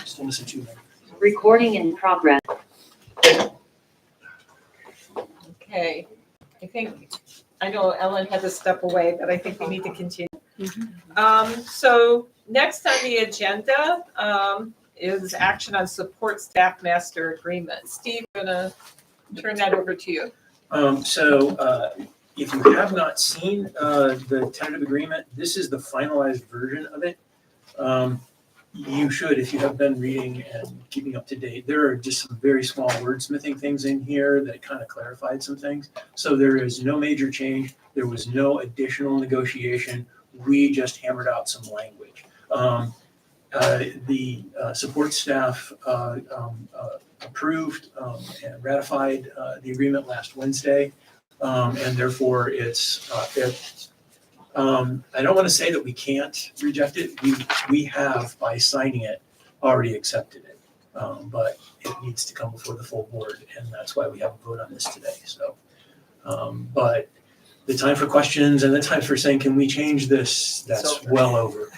Still missing two. Recording in progress. Okay, I know Ellen had to step away, but I think we need to continue. So next on the agenda is action on support staff master agreement. Steve, I'm gonna turn that over to you. If you have not seen the tentative agreement, this is the finalized version of it. You should, if you have been reading and keeping up to date. There are just some very small wordsmithing things in here that kind of clarified some things. So there is no major change. There was no additional negotiation. We just hammered out some language. The support staff approved and ratified the agreement last Wednesday, and therefore it's I don't want to say that we can't reject it. We have, by signing it, already accepted it, but it needs to come before the full board, and that's why we have a vote on this today. So, but the time for questions and the time for saying, can we change this? That's well over.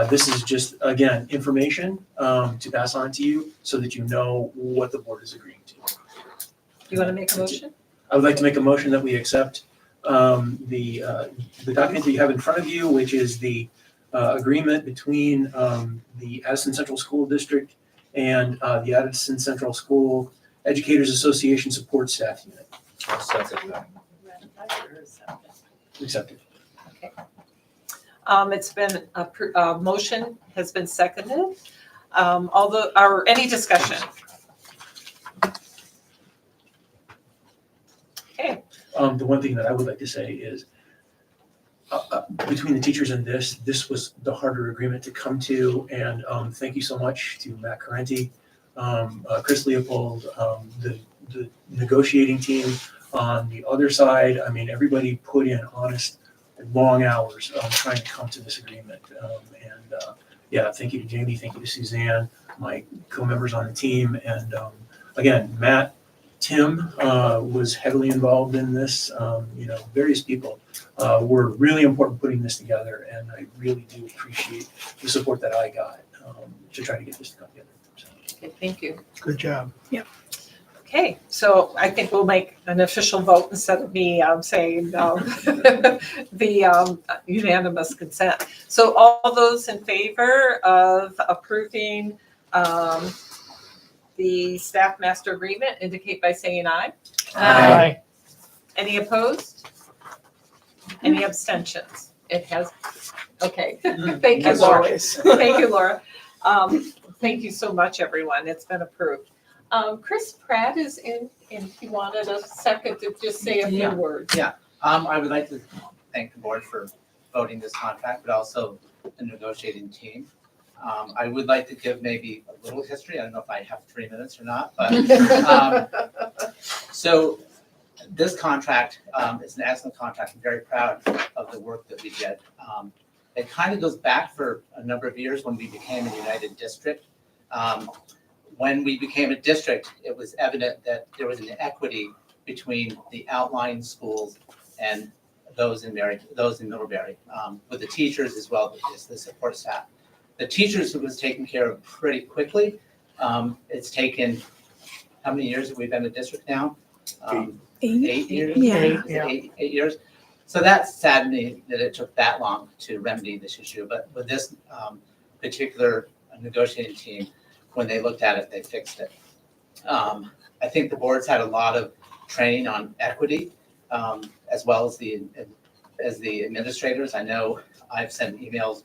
This is just, again, information to pass on to you so that you know what the board is agreeing to. You want to make a motion? I would like to make a motion that we accept the document that you have in front of you, which is the agreement between the Addison Central School District and the Addison Central School Educators Association Support Staff Unit. Accepted. Okay. It's been a motion has been seconded. Any discussion? Okay. The one thing that I would like to say is between the teachers and this was the harder agreement to come to, and thank you so much to Matt Carenti, Chris Leopold, the negotiating team on the other side. I mean, everybody put in honest, long hours trying to come to this agreement. Yeah, thank you to Jamie, thank you to Suzanne, my co-members on the team, and again, Matt, Tim was heavily involved in this. Various people were really important putting this together, and I really do appreciate the support that I got to try to get this to come together. So. Okay, thank you. Good job. Yeah. Okay, so I think we'll make an official vote instead of me saying the unanimous consent. So all those in favor of approving the staff master agreement indicate by saying aye. Aye. Any opposed? Any abstentions? It has, okay. Thank you, As Laura. always. Thank you, Laura. Thank you so much, everyone. It's been approved. Chris Pratt is in, and he wanted a second to just say a few words. Yeah. I would like to thank the board for voting this contract, but also the negotiating team. I would like to give maybe a little history. I don't know if I have 3 minutes or not, but so this contract is an excellent contract. I'm very proud of the work that we did. It kind of goes back for a number of years when we became a united district. When we became a district, it was evident that there was an inequity between the outlying schools and those in Middlebury, with the teachers as well as the support staff. The teachers was taken care of pretty quickly. It's taken, how many years have we been a district now? 8 years? Yeah. 8 years. So that's saddening that it took that long to remedy this issue. But with this particular negotiating team, when they looked at it, they fixed it. I think the board's had a lot of training on equity, as well as the administrators. I know I've sent emails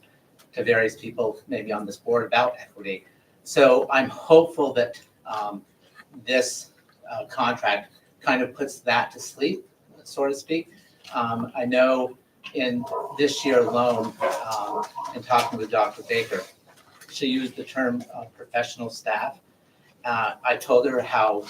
to various people maybe on this board about equity. So I'm hopeful that this contract kind of puts that to sleep, so to speak. I know in this year alone, in talking with Dr. Baker, she used the term professional staff. I told her how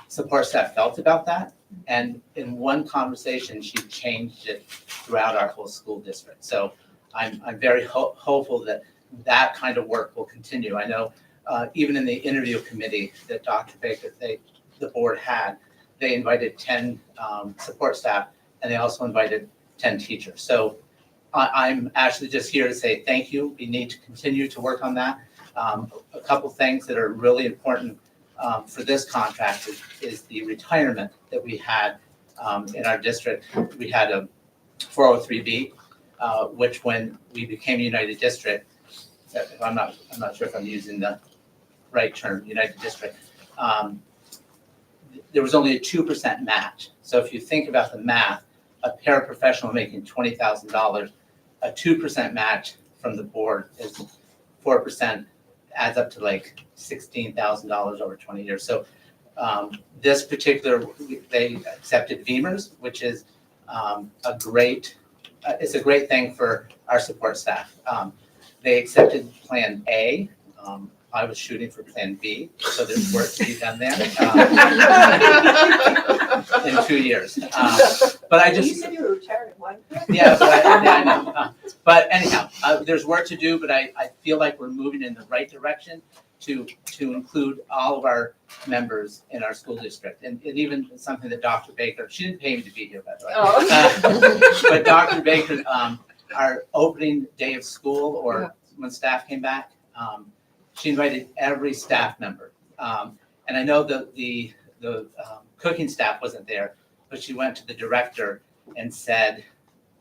support staff felt about that. And in one conversation, she changed it throughout our whole school district. So I'm very hopeful that that kind of work will continue. I know even in the interview committee that Dr. Baker, the board had, they invited 10 support staff, and they also invited 10 teachers. So I'm actually just here to say thank you. We need to continue to work on that. A couple things that are really important for this contract is the retirement that we had in our district. We had a 403B, which when we became a United District, I'm not sure if I'm using the right term, United District, there was only a 2% match. So if you think about the math, a paraprofessional making $20,000, a 2% match from the board is 4%, adds up to like $16,000 over 20 years. So this particular, they accepted VEMRs, which is it's a great thing for our support staff. They accepted Plan A. I was shooting for Plan B, so there's work to be done there in 2 years. But I just— You said you were retired at one. Yeah, but I know. But anyhow, there's work to do, but I feel like we're moving in the right direction to include all of our members in our school district. And even something that Dr. Baker, she didn't pay me to be here, by the way. Oh. But Dr. Baker, our opening day of school, or when staff came back, she invited every staff member. And I know the cooking staff wasn't there, but she went to the director and said,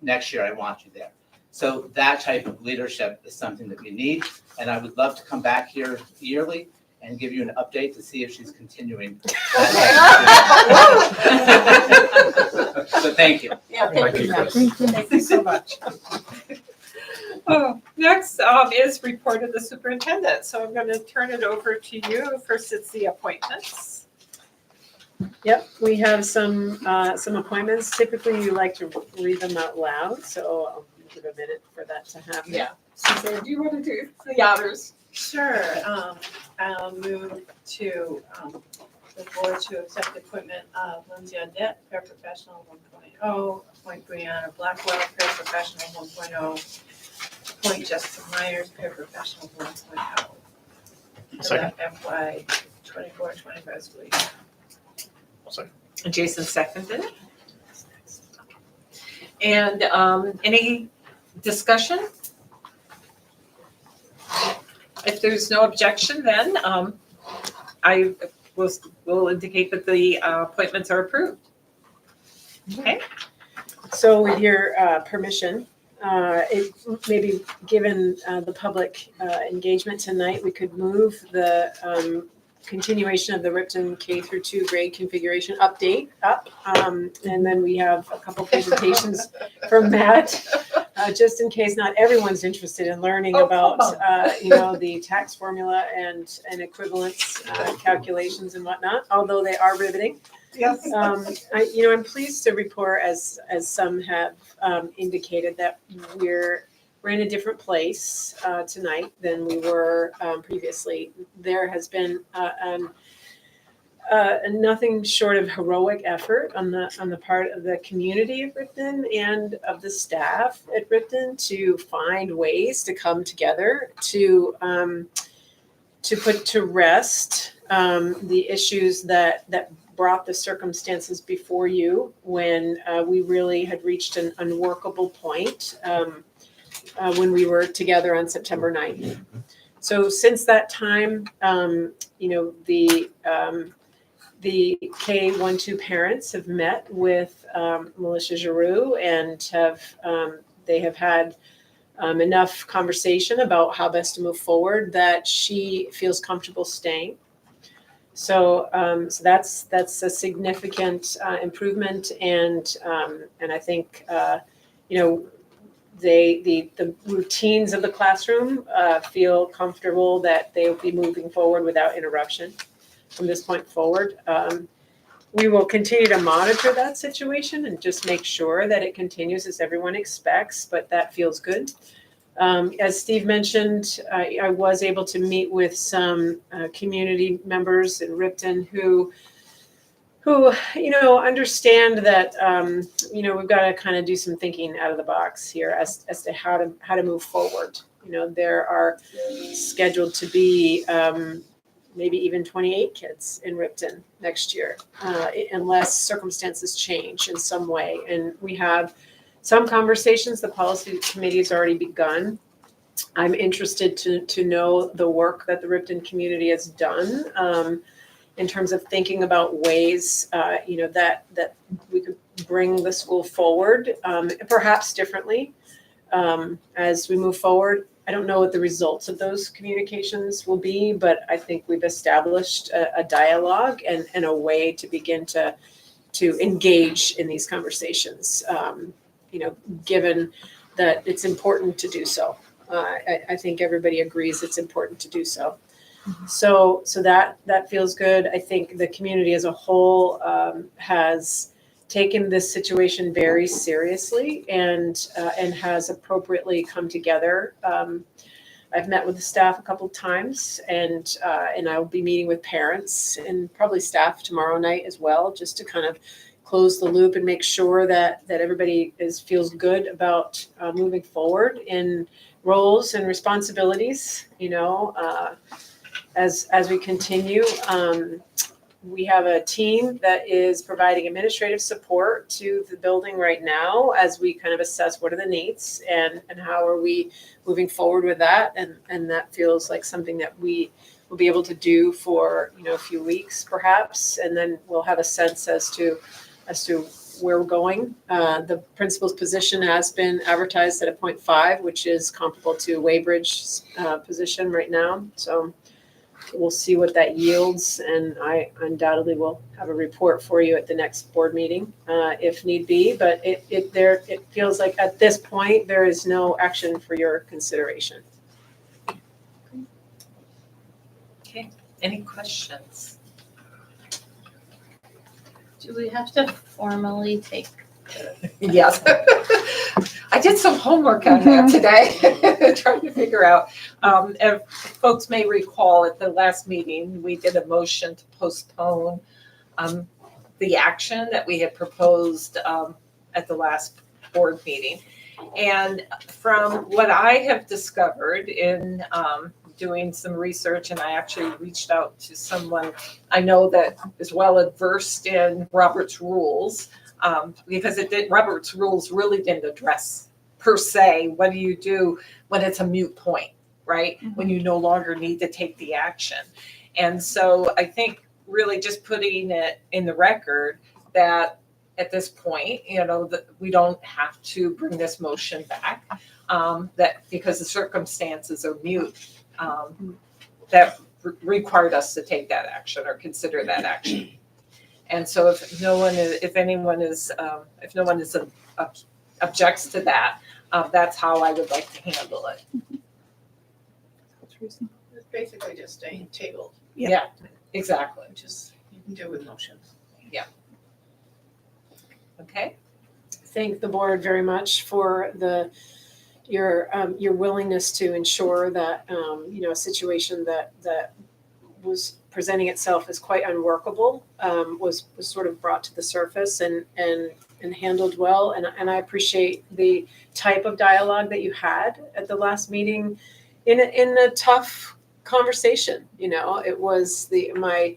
next year I want you there. So that type of leadership is something that we need. And I would love to come back here yearly and give you an update to see if she's continuing. So thank you. Yeah, Thank you, Chris. Thank you so much. Oh, next is report of the superintendent. So I'm going to turn it over to you. First, it's the appointments. Yep, we have some appointments. Typically, you like to read them out loud, so I'll give a minute for that to happen. Yeah. Suzanne, do you want to do the honors? Sure. I'll move to the board to accept the appointment of Lindsay Audette, paraprofessional 1.0, appoint Brianna Blackwell, paraprofessional 1.0, appoint Jessica Myers, paraprofessional 1.0. For the FY 24-25 school year. And Jason seconded it. And any discussion? If there's no objection, then I will indicate that the appointments are approved. Okay. So with your permission, it maybe given the public engagement tonight, we could move the continuation of the Ripton K through 2 grade configuration update up. And then we have a couple presentations from Matt, just in case not everyone's interested in learning about, the tax formula and equivalence calculations and whatnot, although they are riveting. Yes. I'm pleased to report, as some have indicated, that we're in a different place tonight than we were previously. There has been nothing short of heroic effort on the part of the community of Ripton and of the staff at Ripton to find ways to come together to put to rest the issues that brought the circumstances before you when we really had reached an unworkable point when we were together on September 9th. So since that time, the K-12 parents have met with Melissa Giroux and they have had enough conversation about how best to move forward that she feels comfortable staying. So that's a significant improvement, and I think the routines of the classroom feel comfortable that they will be moving forward without interruption from this point forward. We will continue to monitor that situation and just make sure that it continues as everyone expects, but that feels good. As Steve mentioned, I was able to meet with some community members in Ripton who understand that we've got to kind of do some thinking out of the box here as to how to move forward. There are scheduled to be maybe even 28 kids in Ripton next year, unless circumstances change in some way. And we have some conversations. The policy committee has already begun. I'm interested to know the work that the Ripton community has done in terms of thinking about ways, that we could bring the school forward, perhaps differently as we move forward. I don't know what the results of those communications will be, but I think we've established a dialogue and a way to begin to engage in these conversations, given that it's important to do so. I think everybody agrees it's important to do so. So that feels good. I think the community as a whole has taken this situation very seriously and has appropriately come together. I've met with the staff a couple of times, and I will be meeting with parents and probably staff tomorrow night as well, just to kind of close the loop and make sure that everybody feels good about moving forward in roles and responsibilities. As we continue. We have a team that is providing administrative support to the building right now as we kind of assess what are the needs and how are we moving forward with that. And that feels like something that we will be able to do for, a few weeks perhaps. And then we'll have a sense as to where we're going. The principal's position has been advertised at a 0.5, which is comparable to Weybridge's position right now. So we'll see what that yields, and I undoubtedly will have a report for you at the next board meeting if need be. But it feels like at this point there is no action for your consideration. Okay, any questions? Do we have to formally take? Yes. I did some homework on that today, trying to figure out. If folks may recall, at the last meeting, we did a motion to postpone the action that we had proposed at the last board meeting. And from what I have discovered in doing some research, and I actually reached out to someone I know that is well versed in Robert's rules, because Robert's rules really didn't address per se what do you do when it's a moot point, right? Mm-hmm. When you no longer need to take the action. And so I think really just putting it in the record that at this point, that we don't have to bring this motion back, that because the circumstances are moot, that required us to take that action or consider that action. And so if no one objects to that, that's how I would like to handle it. It's basically just staying tabled, Yeah, exactly. which is, you can do with motions. Okay. Thank the board very much for your willingness to ensure that a situation that was presenting itself as quite unworkable was sort of brought to the surface and handled well. And I appreciate the type of dialogue that you had at the last meeting in a tough conversation. It was my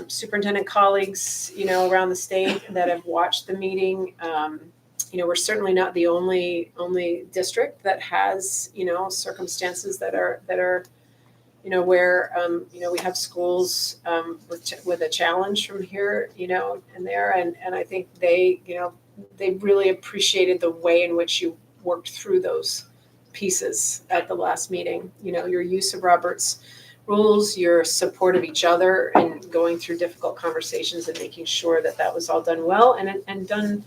superintendent colleagues, around the state that have watched the meeting. We're certainly not the only district that has, circumstances that are where, we have schools with a challenge from here, and there. And I think they really appreciated the way in which you worked through those pieces at the last meeting. Your use of Robert's rules, your support of each other, and going through difficult conversations and making sure that was all done well and done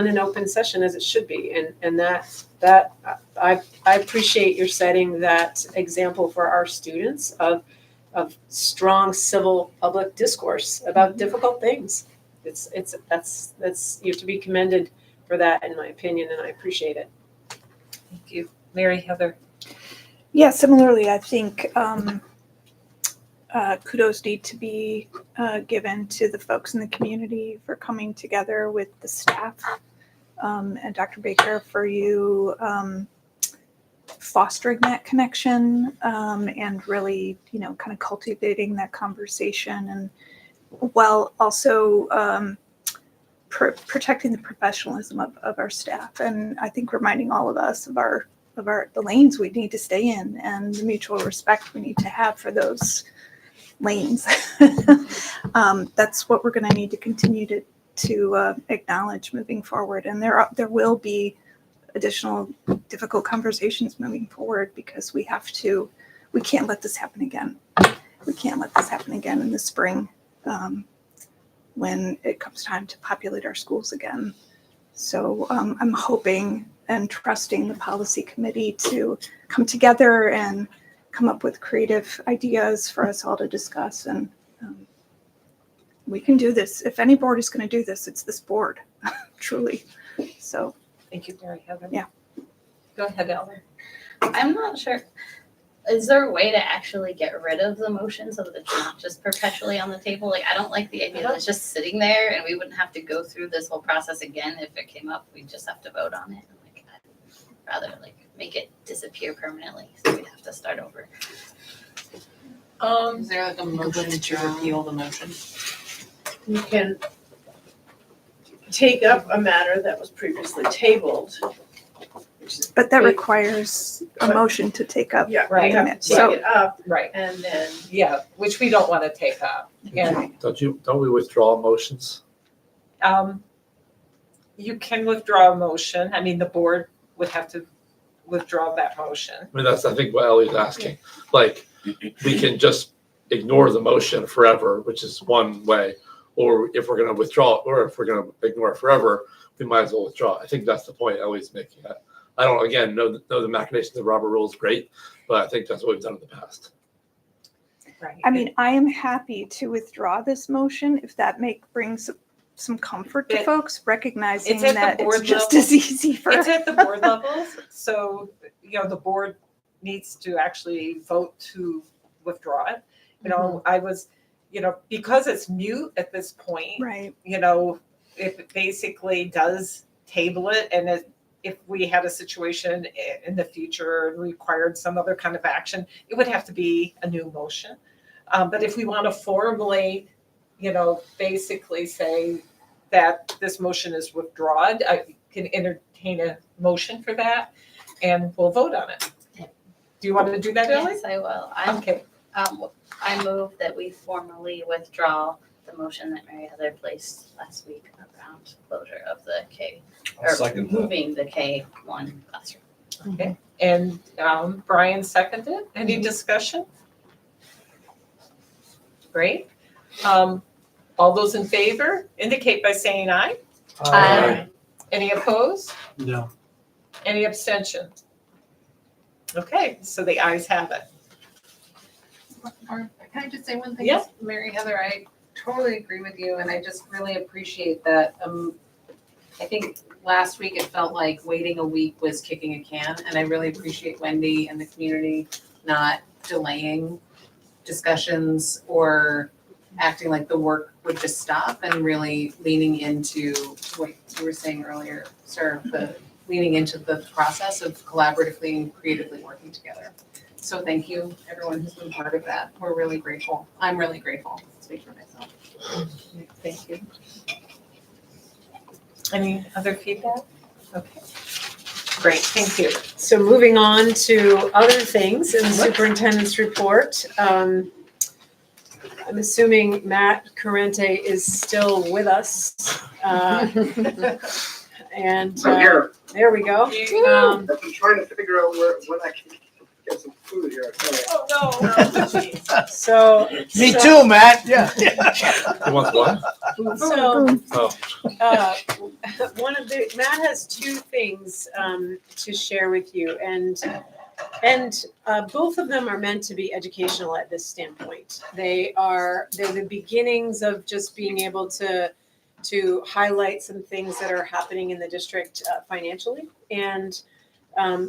in open session as it should be. And that I appreciate your setting that example for our students of strong civil public discourse about difficult things. That's you have to be commended for that, in my opinion, and I appreciate it. Thank you. Mary Heather. Yeah, similarly, I think kudos need to be given to the folks in the community for coming together with the staff and Dr. Baker for you fostering that connection and really, kind of cultivating that conversation, and while also protecting the professionalism of our staff. And I think reminding all of us of the lanes we need to stay in and the mutual respect we need to have for those lanes. That's what we're going to need to continue to acknowledge moving forward. And there will be additional difficult conversations moving forward because we can't let this happen again. We can't let this happen again in the spring when it comes time to populate our schools again. So I'm hoping and trusting the policy committee to come together and come up with creative ideas for us all to discuss. And we can do this. If any board is going to do this, it's this board, truly. So Thank you, Mary Heather. Yeah. Go ahead, Ellen. I'm not sure. Is there a way to actually get rid of the motion so that it's not just perpetually on the table? Like, I don't like the idea that it's just sitting there and we wouldn't have to go through this whole process again. If it came up, we'd just have to vote on it. Like, I'd rather make it disappear permanently, so we'd have to start over. Is there like a motion to repeal the motion? You can take up a matter that was previously tabled. but that requires a motion to take up. Yeah, Right. you have to So- take it up Right, and then yeah, which we don't want to take up. And Don't we withdraw motions? you can withdraw a motion. I mean, the board would have to withdraw that motion. I mean, that's, I think, what Ellie's asking. Like, we can just ignore the motion forever, which is one way. Or if we're gonna withdraw it, or if we're gonna ignore it forever, we might as well withdraw. I think that's the point Ellie's making. I don't, again, know the machinations of Robert Rules great, but I think that's what we've done in the past. Right. I mean, I am happy to withdraw this motion if that brings some comfort to It- folks, recognizing it's at the that it's board just level. as easy for. It's at the board levels, so, the board needs to actually vote to withdraw it. I was, because it's mute at this point, Right. if it basically does table it, and if we had a situation in the future and required some other kind of action, it would have to be a new motion. But if we want to formally, basically say that this motion is withdrawn, I can entertain a motion for that, and we'll vote on it. Do you want to do that, Ellie? Yes, I will. Okay, I move that we formally withdraw the motion that Mary Heather placed last week around closure of the K, or moving the K1 classroom. okay. And Brian seconded. Any discussion? Great. All those in favor indicate by saying aye. Aye. Any opposed? No. Any abstentions? Okay, so the ayes have it. Or can I just say one thing? Yeah. Mary Heather, I totally agree with you, and I just really appreciate that. I think last week it felt like waiting a week was kicking a can, and I really appreciate Wendy and the community not delaying discussions or acting like the work would just stop, and really leaning into what you were saying earlier, sir, leaning into the process of collaboratively and creatively working together. So thank you, everyone who's been part of that. We're really grateful. I'm really grateful. Speak for myself. Thank you. Any other feedback? Okay. Great, thank you. So moving on to other things in the superintendent's report. I'm assuming Matt Carente is still with us. And I'm here. there we go. I've been trying to figure out when I can get some food here. Oh, So. Me so- too, Matt. Yeah. Who wants what? So, Oh, Matt has two things to share with you, and both of them are meant to be educational at this standpoint. They're the beginnings of just being able to highlight some things that are happening in the district financially. And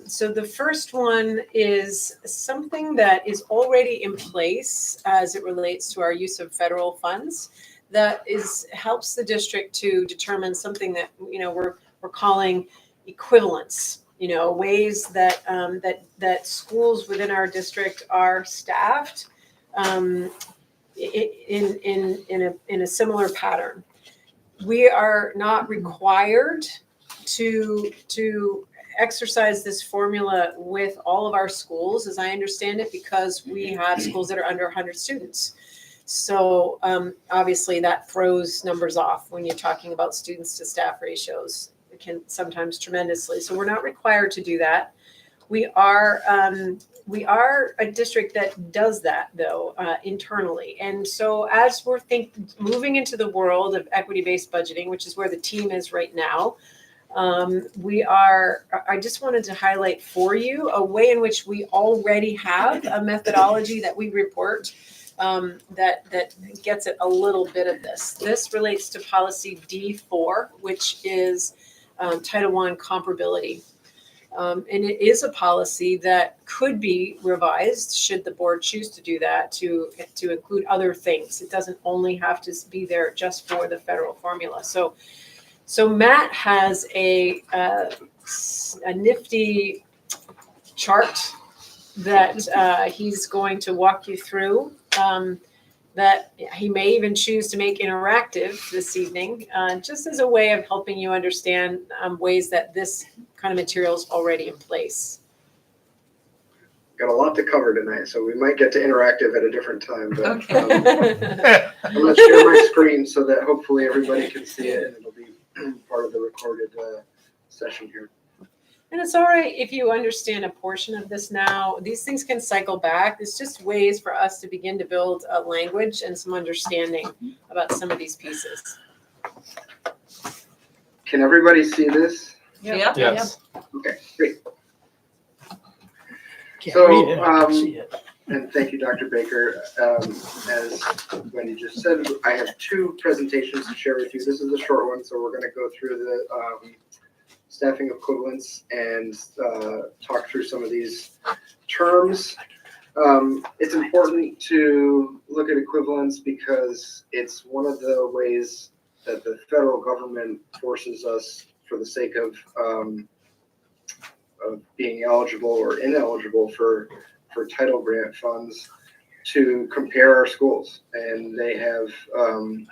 so the first one is something that is already in place as it relates to our use of federal funds that helps the district to determine something that we're calling equivalence. Ways that schools within our district are staffed in a similar pattern. We are not required to exercise this formula with all of our schools, as I understand it, because we have schools that are under 100 students. So obviously that throws numbers off when you're talking about students to staff ratios. It can sometimes tremendously. So we're not required to do that. We are a district that does that though internally. And so as we're moving into the world of equity-based budgeting, which is where the team is right now, I just wanted to highlight for you a way in which we already have a methodology that we report that gets at a little bit of this. This relates to policy D4, which is Title I comparability. And it is a policy that could be revised should the board choose to do that to include other things. It doesn't only have to be there just for the federal formula. So Matt has a nifty chart that he's going to walk you through that he may even choose to make interactive this evening, just as a way of helping you understand ways that this kind of material is already in place. Got a lot to cover tonight, so we might get to interactive at a different time. But Okay. I'm going to share my screen so that hopefully everybody can see it, and it'll be part of the recorded session here. And it's all right if you understand a portion of this now. These things can cycle back. It's just ways for us to begin to build a language and some understanding about some of these pieces. Can everybody see this? Yep. Yes. Okay, great. Can't So, read it, I can see it. And thank you, Dr. Baker. As Wendy just said, I have two presentations to share with you. This is a short one, so we're going to go through the staffing equivalents and talk through some of these terms. It's important to look at equivalence because it's one of the ways that the federal government forces us, for the sake of being eligible or ineligible for title grant funds, to compare our schools. And they have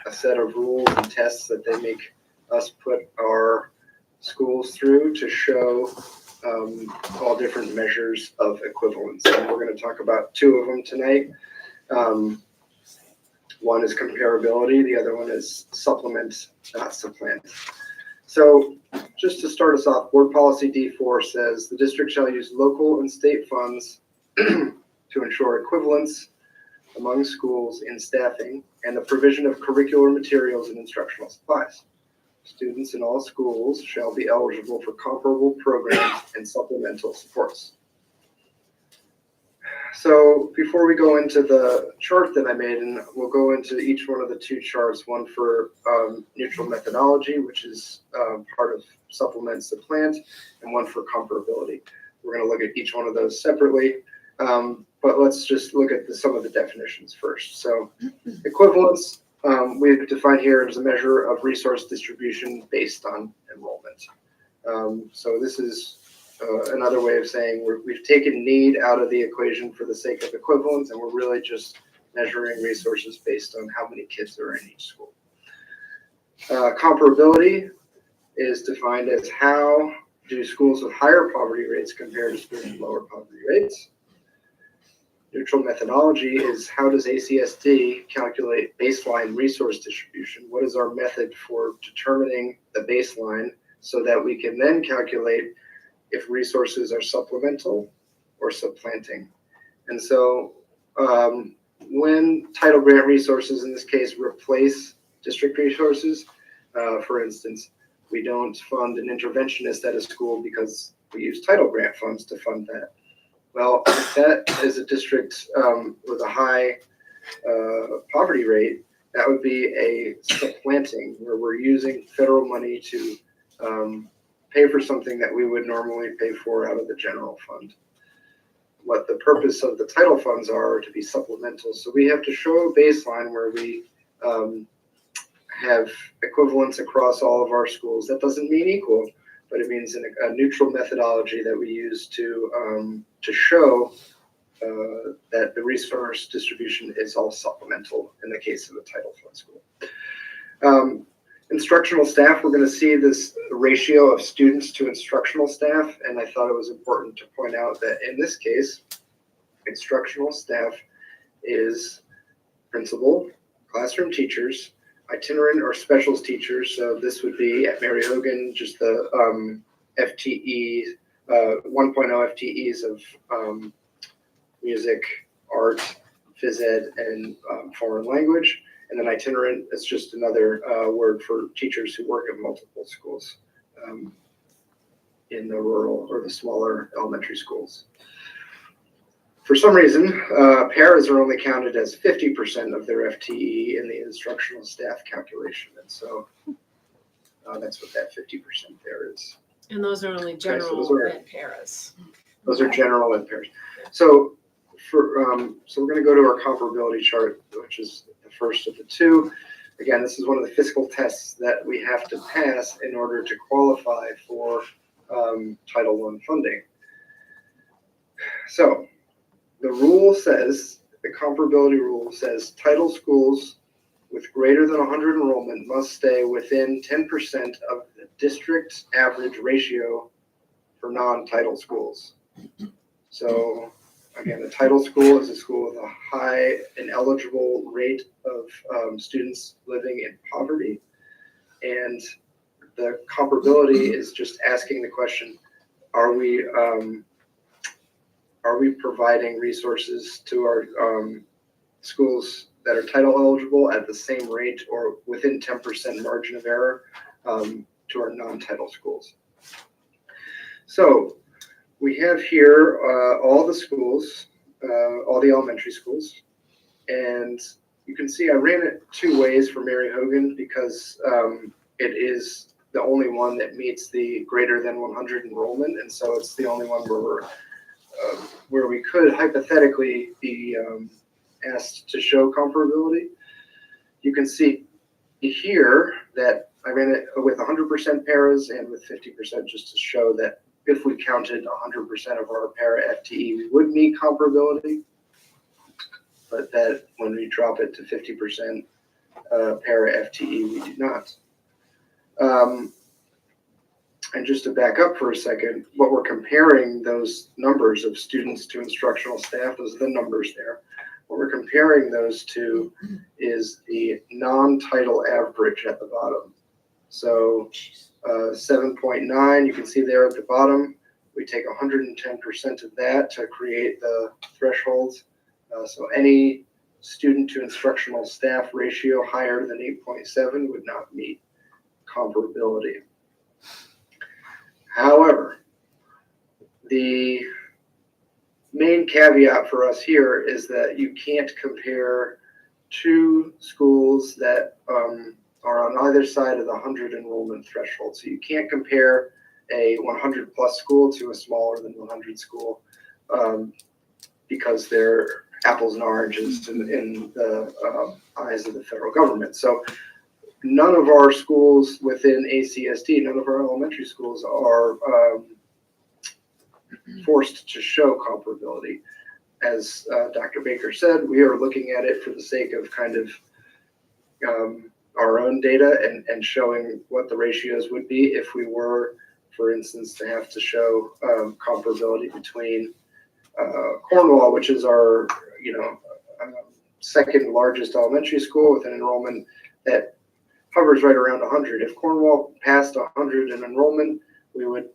a set of rules and tests that they make us put our schools through to show all different measures of equivalence. And we're going to talk about two of them tonight. One is comparability, the other one is supplement, not supplant. So just to start us off, Board Policy D4 says the district shall use local and state funds to ensure equivalence among schools in staffing and the provision of curricular materials and instructional supplies. Students in all schools shall be eligible for comparable programs and supplemental supports. So before we go into the chart that I made, and we'll go into each one of the two charts, one for neutral methodology, which is part of supplement supplant, and one for comparability. We're going to look at each one of those separately, but let's just look at some of the definitions first. So equivalence, we've defined here as a measure of resource distribution based on enrollment. So this is another way of saying we've taken need out of the equation for the sake of equivalence, and we're really just measuring resources based on how many kids are in each school. Comparability is defined as how do schools with higher poverty rates compare to schools with lower poverty rates. Neutral methodology is how does ACSD calculate baseline resource distribution? What is our method for determining the baseline so that we can then calculate if resources are supplemental or supplanting? And so when title grant resources, in this case, replace district resources, for instance, we don't fund an interventionist at a school because we use title grant funds to fund that. Well, if that is a district with a high poverty rate, that would be a supplanting, where we're using federal money to pay for something that we would normally pay for out of the general fund. What the purpose of the title funds are to be supplemental. So we have to show a baseline where we have equivalence across all of our schools. That doesn't mean equal, but it means a neutral methodology that we use to show that the resource distribution is all supplemental in the case of a title fund school. Instructional staff, we're going to see this ratio of students to instructional staff, and I thought it was important to point out that in this case, instructional staff is principal, classroom teachers, itinerant or specials teachers. So this would be at Mary Hogan, just the FTE, 1.0 FTEs of music, art, phys ed, and foreign language. And then itinerant is just another word for teachers who work at multiple schools in the rural or the smaller elementary schools. For some reason, paras are only counted as 50% of their FTE in the instructional staff calculation. And so that's what that 50% there is. And those are only general those are- and paras. Those are general and pairs. So so we're going to go to our comparability chart, which is the first of the two. Again, this is one of the fiscal tests that we have to pass in order to qualify for Title I funding. So the rule says, the comparability rule says, title schools with greater than 100 enrollment must stay within 10% of the district average ratio for non-title schools. So again, a title school is a school with a high and eligible rate of students living in poverty. And the comparability is just asking the question, are we providing resources to our schools that are title eligible at the same rate or within 10% margin of error to our non-title schools? So we have here all the schools, all the elementary schools, and you can see I ran it two ways for Mary Hogan because it is the only one that meets the greater than 100 enrollment, and so it's the only one where we could hypothetically be asked to show comparability. You can see here that I ran it with 100% paras and with 50% just to show that if we counted 100% of our para FTE, we would meet comparability, but that when we drop it to 50% para FTE, we do not. And just to back up for a second, what we're comparing those numbers of students to instructional staff, those are the numbers there. What we're comparing those to is the non-title average at the bottom. So 7.9, you can see there at the bottom, we take 110% of that to create the thresholds. So any student to instructional staff ratio higher than 8.7 would not meet comparability. However, the main caveat for us here is that you can't compare two schools that are on either side of the 100 enrollment threshold. So you can't compare a 100 plus school to a smaller than 100 school because they're apples and oranges in the eyes of the federal government. So none of our schools within ACSD, none of our elementary schools are forced to show comparability. As Dr. Baker said, we are looking at it for the sake of kind of our own data and showing what the ratios would be if we were, for instance, to have to show comparability between Cornwall, which is our second largest elementary school with an enrollment that hovers right around 100. If Cornwall passed 100 in enrollment, we would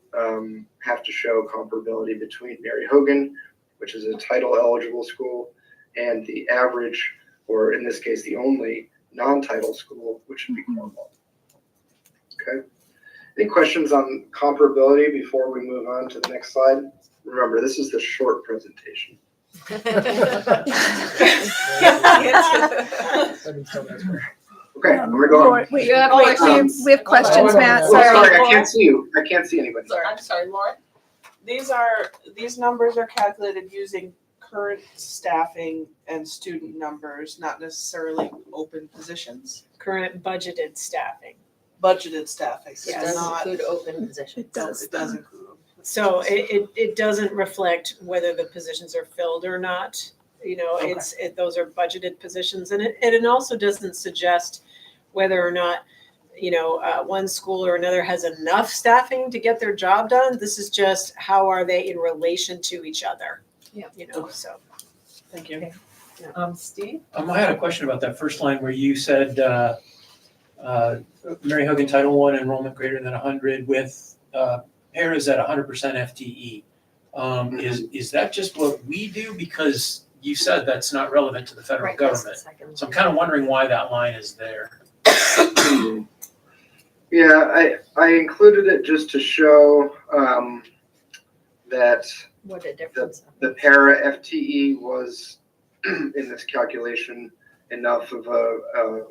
have to show comparability between Mary Hogan, which is a title eligible school, and the average, or in this case, the only non-title school, which would be Cornwall. Okay. Any questions on comparability before we move on to the next slide? Remember, this is the short presentation. Okay, I'm gonna go on. Wait, You have wait, questions? we have questions, Matt. Oh, Sorry. sorry, I can't see you. I can't see anybody. I'm sorry, Lauren? These numbers are calculated using current staffing and student numbers, not necessarily open positions. Current budgeted staffing. Budgeted staffing, so Yes. not, Include open positions. It does. it does include. So it doesn't reflect whether the positions are filled or not. Those are budgeted positions, and it also doesn't suggest whether or not one school or another has enough staffing to get their job done. This is just how are they in relation to each other? Yeah. So. Thank you. Steve? I had a question about that first line where you said, Mary Hogan Title I enrollment greater than 100 with paras at 100% FTE. Is that just what we do? Because you said that's not relevant to the federal Right, that's the government. second So I'm kind of wondering why that line is there. Yeah, I included it just to show that What a difference. the para FTE was in this calculation enough of a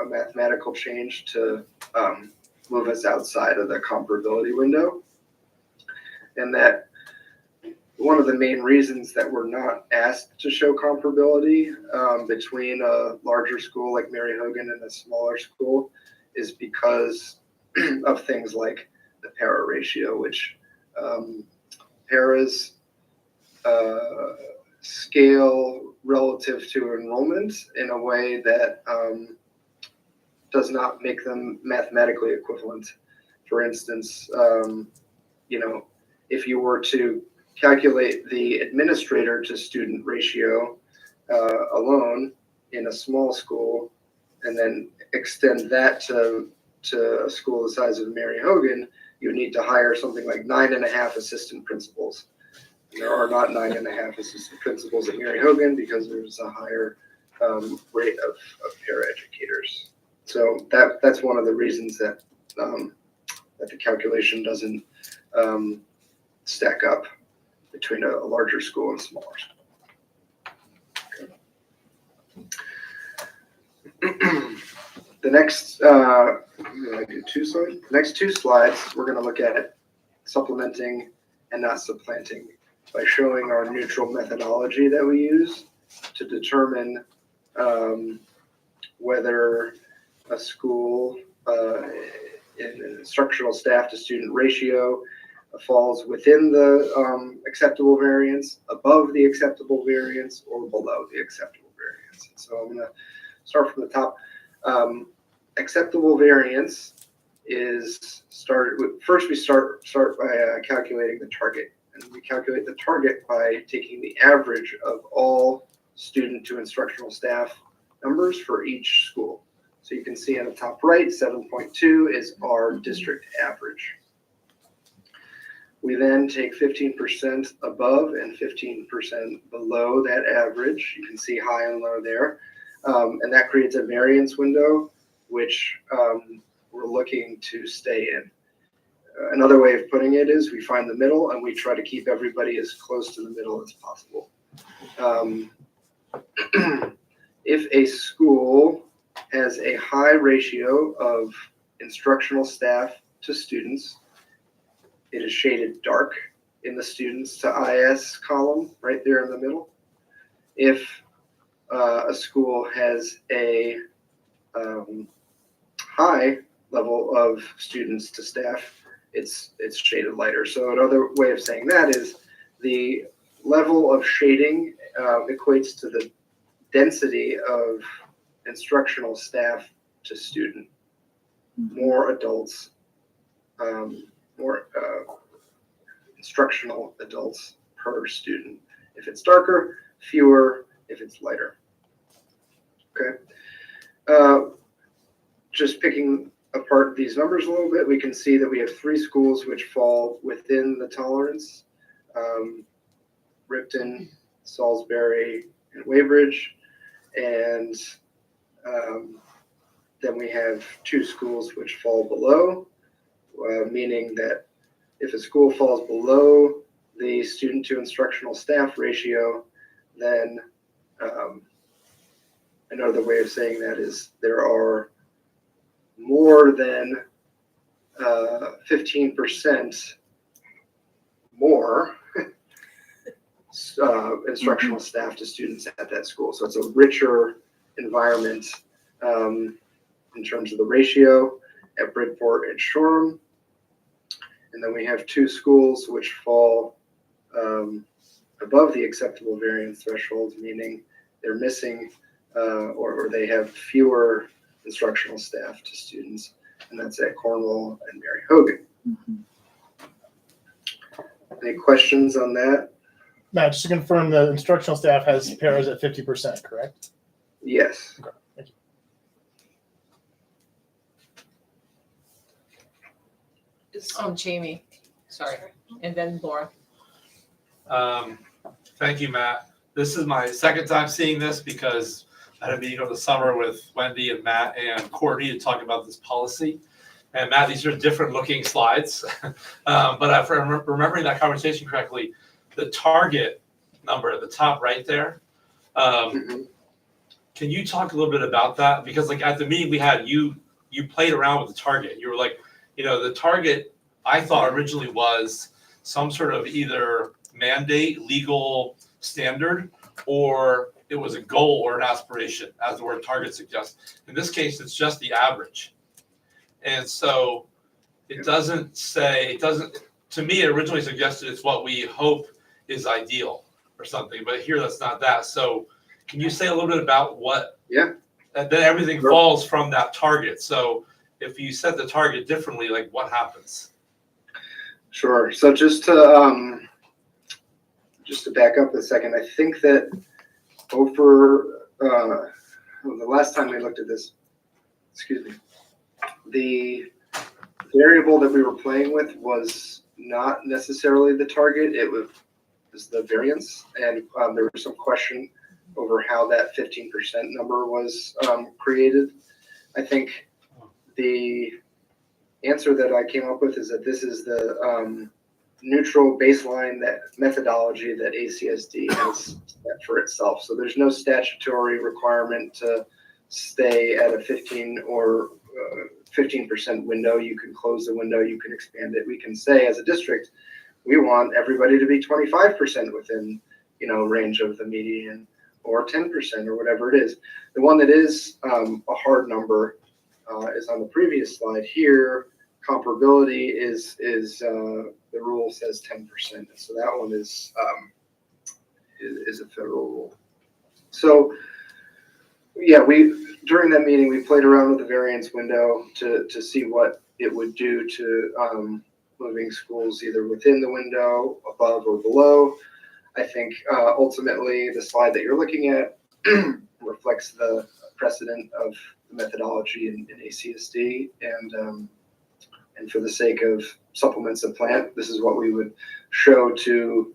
mathematical change to move us outside of the comparability window. And that one of the main reasons that we're not asked to show comparability between a larger school like Mary Hogan and a smaller school is because of things like the para ratio, which paras scale relative to enrollment in a way that does not make them mathematically equivalent. For instance, if you were to calculate the administrator to student ratio alone in a small school and then extend that to a school the size of Mary Hogan, you need to hire something like 9.5 assistant principals. There are not 9.5 assistant principals at Mary Hogan because there's a higher rate of paraeducators. So that's one of the reasons that that the calculation doesn't stack up between a larger school and a smaller school. The next, I'm gonna do two slides. The next two slides, we're gonna look at supplementing and not supplanting by showing our neutral methodology that we use to determine whether a school in an instructional staff to student ratio falls within the acceptable variance, above the acceptable variance, or below the acceptable variance. So I'm going to start from the top. Acceptable variance is started with, first we start by calculating the target. And we calculate the target by taking the average of all student to instructional staff numbers for each school. So you can see on the top right, 7.2 is our district average. We then take 15% above and 15% below that average. You can see high and low there. And that creates a variance window, which we're looking to stay in. Another way of putting it is we find the middle and we try to keep everybody as close to the middle as possible. If a school has a high ratio of instructional staff to students, it is shaded dark in the students to IS column right there in the middle. If a school has a high level of students to staff, it's shaded lighter. So another way of saying that is the level of shading equates to the density of instructional staff to student. More adults, more instructional adults per student. If it's darker, fewer. If it's lighter. Okay. Just picking apart these numbers a little bit, we can see that we have 3 schools which fall within the tolerance. Ripton, Salisbury, and Weybridge. And then we have 2 schools which fall below, meaning that if a school falls below the student to instructional staff ratio, then another way of saying that is there are more than 15% more instructional staff to students at that school. So it's a richer environment in terms of the ratio at Bridport and Shoreham. And then we have 2 schools which fall above the acceptable variance threshold, meaning they're missing or they have fewer instructional staff to students. and that's at Cornwall and Mary Hogan. Any questions on that? Matt, just to confirm, the instructional staff has paras at 50%, correct? Yes. Okay, thank you. Jamie, sorry, and then Laura. Thank you, Matt. This is my second time seeing this because I had a meeting over the summer with Wendy and Matt and Courtney to talk about this policy. And Matt, these are different looking slides. But if I'm remembering that conversation correctly, the target number at the top right there, can you talk a little bit about that? Because like at the meeting we had, you played around with the target. You were like, the target I thought originally was some sort of either mandate, legal standard, or it was a goal or an aspiration, as the word target suggests. In this case, it's just the average. And so it doesn't, to me, it originally suggested it's what we hope is ideal or something, but here that's not that. So can you say a little bit about what? Yeah. And then everything falls from that target. So if you set the target differently, like what happens? Sure. So just to back up a second, I think that over the last time we looked at this, the variable that we were playing with was not necessarily the target. It was the variance, and there was some question over how that 15% number was created. I think the answer that I came up with is that this is the neutral baseline, that methodology that ACSD has set for itself. So there's no statutory requirement to stay at a 15% window. You can close the window, you can expand it. We can say as a district, we want everybody to be 25% within, range of the median, or 10% or whatever it is. The one that is a hard number is on the previous slide here. Comparability is the rule says 10%. So that one is a federal rule. So yeah, during that meeting, we played around with the variance window to see what it would do to moving schools either within the window, above or below. I think ultimately the slide that you're looking at reflects the precedent of the methodology in ACSD, and for the sake of supplements of plant, this is what we would show to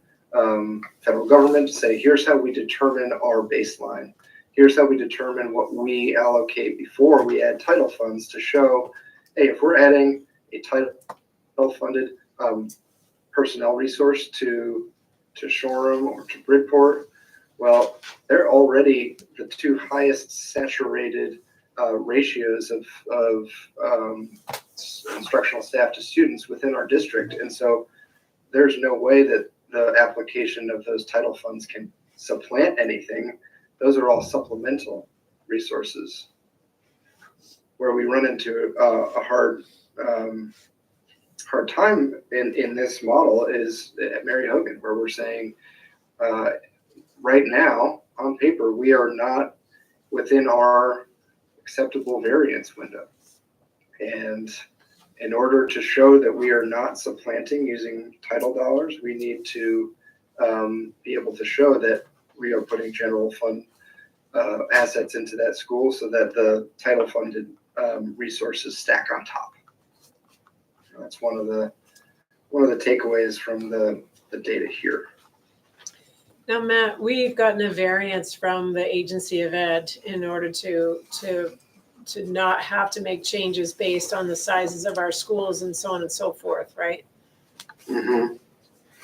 federal government to say, here's how we determine our baseline. Here's how we determine what we allocate before we add title funds to show, hey, if we're adding a title-funded personnel resource to Shoreham or to Bridport, well, they're already the two highest saturated ratios of instructional staff to students within our district. And so there's no way that the application of those title funds can supplant anything. Those are all supplemental resources. Where we run into a hard time in this model is at Mary Hogan, where we're saying right now on paper we are not within our acceptable variance window, and in order to show that we are not supplanting using title dollars, we need to be able to show that we are putting general fund assets into that school so that the title funded resources stack on top. That's one of the takeaways from the data here. Now, Matt, we've gotten a variance from the Agency of Ed in order to not have to make changes based on the sizes of our schools and so on and so forth, right? Mm-hmm.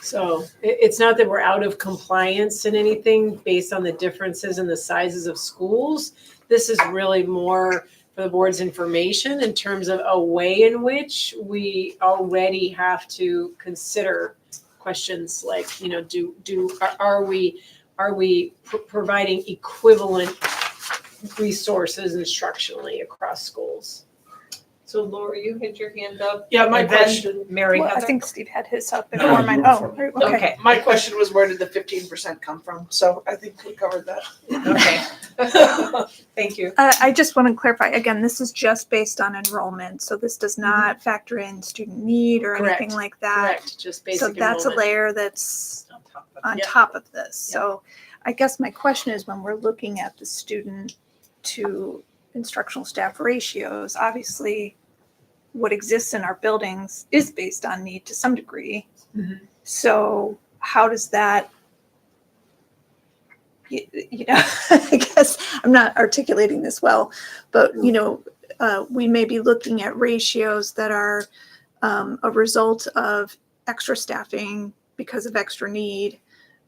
So it's not that we're out of compliance in anything based on the differences in the sizes of schools. This is really more for the board's information in terms of a way in which we already have to consider questions like, are we providing equivalent resources instructionally across schools? So Laura, you had your hand up. Yeah, my and then question. Mary Well, I Heather. think Steve had his up No, before you mine. were Oh, before. okay. Okay. My question was, where did the 15% come from? So I think we covered that. Okay. Thank you. I just want to clarify, again, this is just based on enrollment, so this does not factor in student need or Correct. anything like that. Correct, just So basic that's a enrollment. layer that's on Yep. top of this. So I guess my question is, when we're looking at the student to instructional staff ratios, obviously what exists in our buildings is based on need to some degree. Mhm. So how does that, you know, I guess I'm not articulating this well, but, you know, we may be looking at ratios that are a result of extra staffing because of extra need,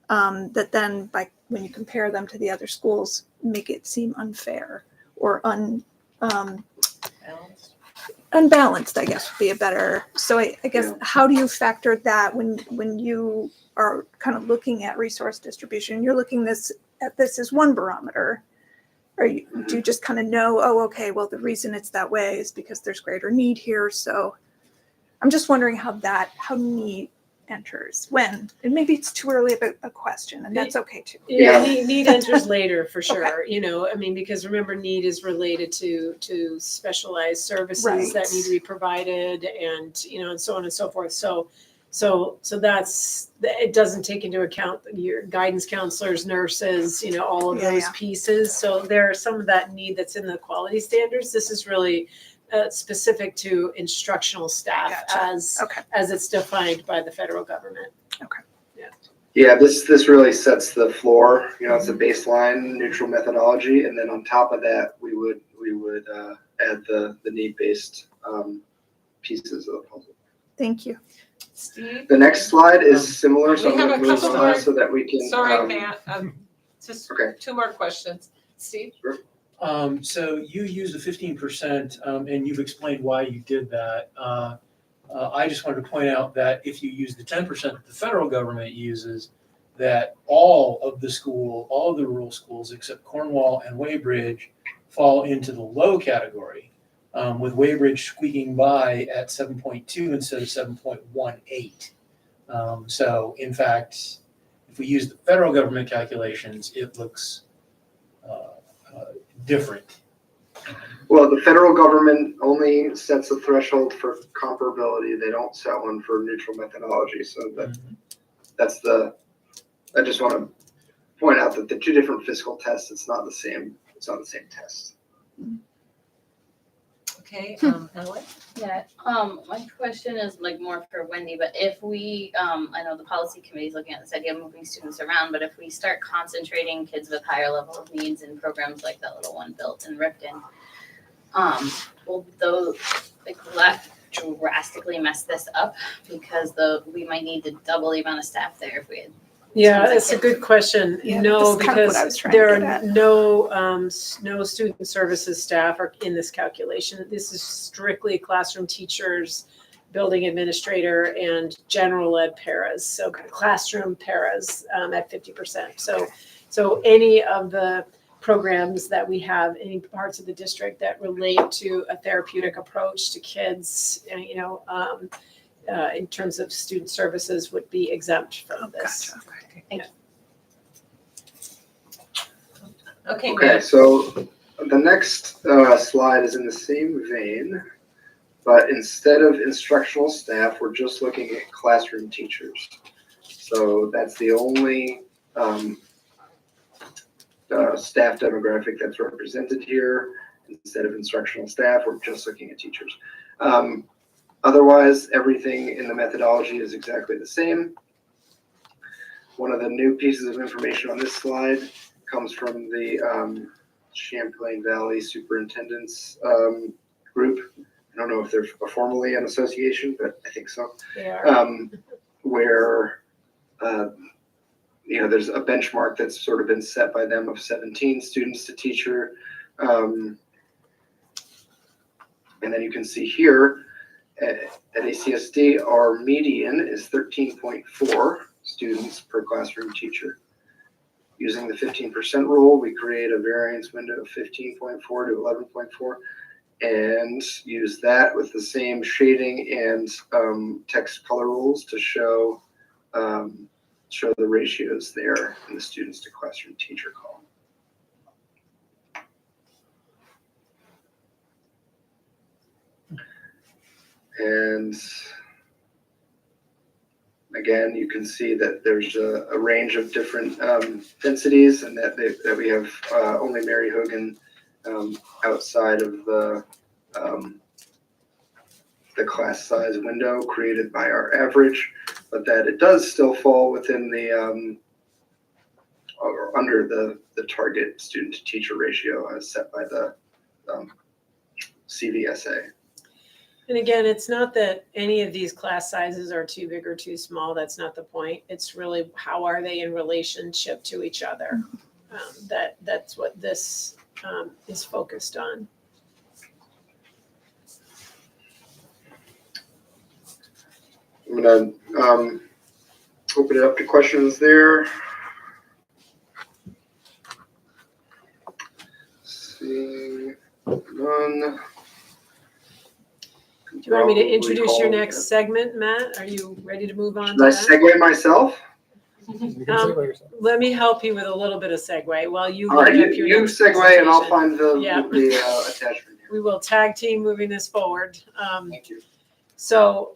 that then when you compare them to the other schools, make it seem unfair or unbalanced, I guess would be a better. So I guess, how do you factor that when you are kind of looking at resource distribution? You're looking at this as one barometer. Or do you just kind of know, oh, okay, well, the reason it's that way is because there's greater need here. So I'm just wondering how need enters when, and maybe it's too early of a question, and that's okay too. Yeah, need enters later for sure. You know, I mean, because remember, need is related to specialized services that need to be provided, and you know, and so on and so forth. So that's, it doesn't take into account your guidance counselors, nurses, you know, all of those pieces. So there's some of that need that's in the quality standards. This is really specific to instructional staff as it's defined by the federal government. Yeah, this really sets the floor. You know, it's a baseline neutral methodology, and then on top of that, we would add the need-based pieces of the puzzle. Thank you. Steve? The next slide is similar, so we I'm have going to a move couple on more- so that we can. Sorry, Matt. Just Okay. 2 more questions. Steve? Sure. So you used the 15%, and you've explained why you did that. I just wanted to point out that if you use the 10% that the federal government uses, that all of the rural schools except Cornwall and Weybridge fall into the low category, with Weybridge squeaking by at 7.2 instead of 7.18. So in fact, if we use the federal government calculations, it looks different. Well, the federal government only sets a threshold for comparability. They don't set one for neutral methodology. So that's I just want to point out that the two different fiscal tests, it's not the same test. Okay, Ellen? Yeah, my question is like more for Wendy, but if we, I know the policy committee is looking at this idea of moving students around, but if we start concentrating kids with higher level of needs in programs like that little one built in Ripton, will those, drastically mess this up? Because we might need to double the amount of staff there if we had. Yeah, that's a good question. Yeah, No, that's kind of what I because was trying to there get are at. no student services staff are in this calculation. This is strictly classroom teachers, building administrator, and general ed paras. So classroom paras at 50%. So any of the programs that we have, any parts of the district that relate to a therapeutic approach to kids, you know, in terms of student services would be exempt from this. Gotcha. Thank you. Okay, Okay, Matt. so the next slide is in the same vein, but instead of instructional staff, we're just looking at classroom teachers. So that's the only staff demographic that's represented here. Instead of instructional staff, we're just looking at teachers. Otherwise, everything in the methodology is exactly the same. One of the new pieces of information on this slide comes from the Champlain Valley Superintendents group. I don't know if they're formally an association, but I think so. They are. Where you know, there's a benchmark that's sort of been set by them of 17 students to teacher. And then you can see here at ACSD, our median is 13.4 students per classroom teacher. Using the 15% rule, we create a variance window of 15.4 to 11.4 and use that with the same shading and text color rules to show the ratios there in the students to classroom teacher column. And again, you can see that there's a range of different densities, and that we have only Mary Hogan outside of the class size window created by our average, but that it does still fall within the or under the target student to teacher ratio as set by the CVSA. And again, it's not that any of these class sizes are too big or too small. That's not the point. It's really how are they in relationship to each other. That's what this is focused on. I'm gonna open it up to questions there. Seeing none. Do you want me to Probably introduce your call- next segment, Matt? Are you ready to move on Should to I that? segue myself? You can segue yourself. Let me help you with a little bit of segue while you All right, load up your you next segue and I'll presentation. find the Yeah. attachment here. We will tag team moving this forward. Thank you. So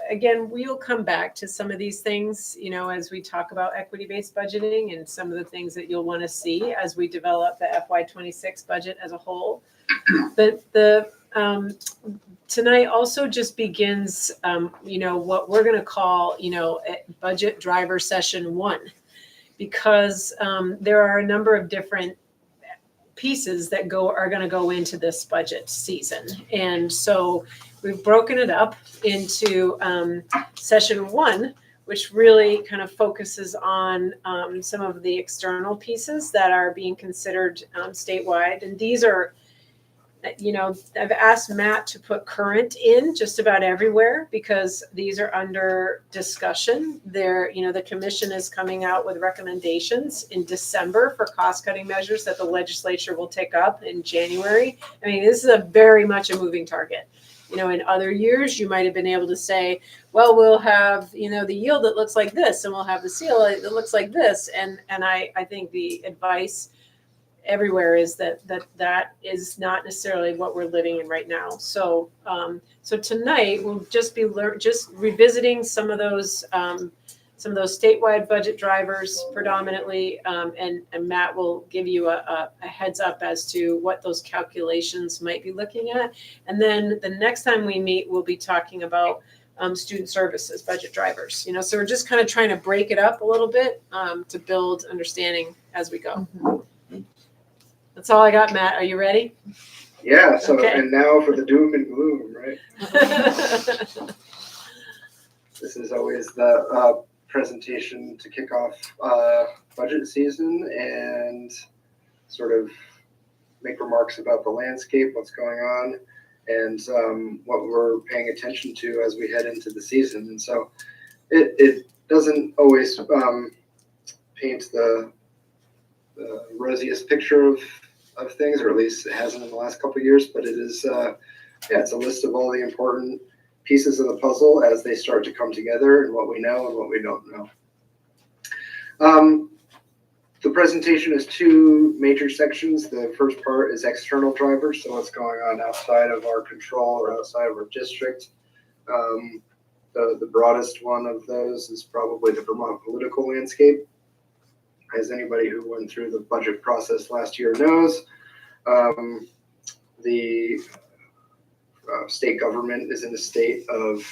again, we'll come back to some of these things, as we talk about equity-based budgeting and some of the things that you'll want to see as we develop the FY26 budget as a whole. But tonight also just begins, what we're going to call, budget driver session 1, because there are a number of different pieces that are going to go into this budget season. And so we've broken it up into session 1, which really kind of focuses on some of the external pieces that are being considered statewide. And these are, I've asked Matt to put current in just about everywhere because these are under discussion. The commission is coming out with recommendations in December for cost-cutting measures that the legislature will take up in January. I mean, this is very much a moving target. In other years, you might have been able to say, well, we'll have, the yield that looks like this, and we'll have the seal that looks like this. And I think the advice everywhere is that is not necessarily what we're living in right now. So tonight we'll just be just revisiting some of those statewide budget drivers predominantly, and Matt will give you a heads up as to what those calculations might be looking at. And then the next time we meet, we'll be talking about student services budget drivers. So we're just kind of trying to break it up a little bit to build understanding as we go. That's all I got, Matt. Are you ready? Yeah, so, Okay. And now for the doom and gloom, right? This is always the presentation to kick off budget season and sort of make remarks about the landscape, what's going on, and what we're paying attention to as we head into the season. And so it doesn't always paint the rosiest picture of things, or at least it hasn't in the last couple of years, but it is, it's a list of all the important pieces of the puzzle as they start to come together and what we know and what we don't know. The presentation is 2 major sections. The first part is external drivers, so what's going on outside of our control or outside of our district. The broadest one of those is probably the Vermont political landscape. As anybody who went through the budget process last year knows, the state government is in a state of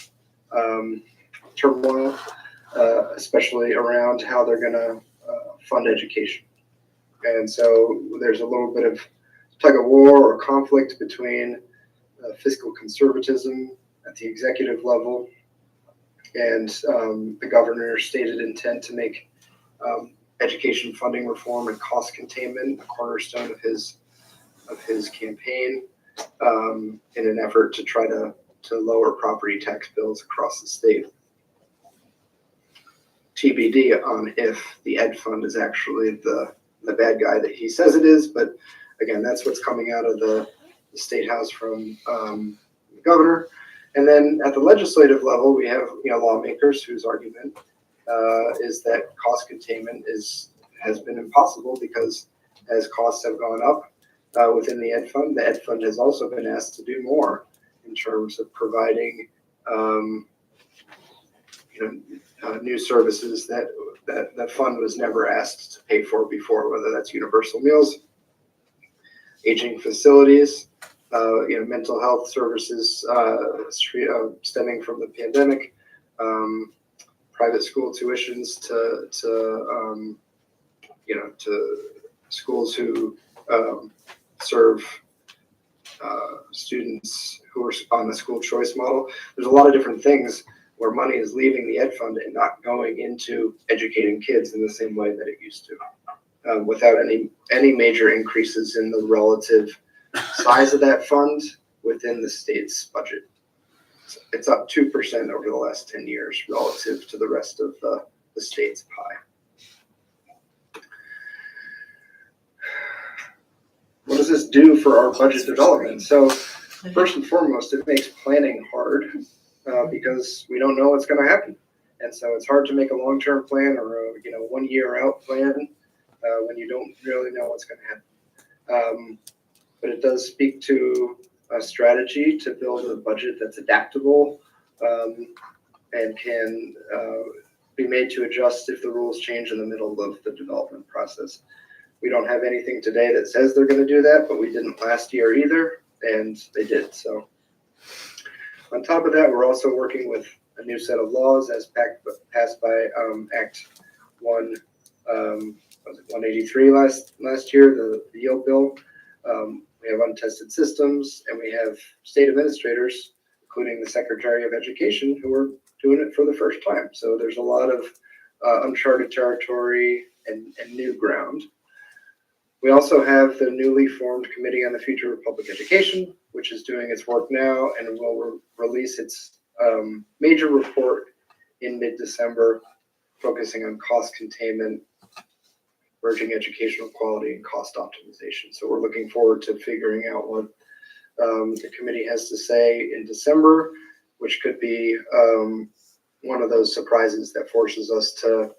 turmoil, especially around how they're going to fund education. And so there's a little bit of tug of war or conflict between fiscal conservatism at the executive level and the governor's stated intent to make education funding reform and cost containment a cornerstone of his campaign, in an effort to try to lower property tax bills across the state. TBD on if the ed fund is actually the bad guy that he says it is, but again, that's what's coming out of the state house from the governor. And then at the legislative level, we have lawmakers whose argument is that cost containment has been impossible because as costs have gone up within the ed fund has also been asked to do more in terms of providing, new services that that fund was never asked to pay for before, whether that's universal meals, aging facilities, mental health services stemming from the pandemic, private school tuitions to schools who serve students who are on the school choice model. There's a lot of different things where money is leaving the ed fund and not going into educating kids in the same way that it used to, without any major increases in the relative size of that fund within the state's budget. It's up 2% over the last 10 years relative to the rest of the state's pie. What does this do for our budget development? So first and foremost, it makes planning hard because we don't know what's going to happen. And so it's hard to make a long-term plan or a 1 year out plan when you don't really know what's going to happen. But it does speak to a strategy to build a budget that's adaptable and can be made to adjust if the rules change in the middle of the development process. We don't have anything today that says they're going to do that, but we didn't last year either, and they did. So on top of that, we're also working with a new set of laws as passed by Act 183 last year, the yield bill. We have untested systems, and we have state administrators, including the Secretary of Education, who are doing it for the first time. So there's a lot of uncharted territory and new ground. We also have the newly formed Committee on the Future of Public Education, which is doing its work now and will release its major report in mid-December, focusing on cost containment, merging educational quality, and cost optimization. So we're looking forward to figuring out what the committee has to say in December, which could be one of those surprises that forces us to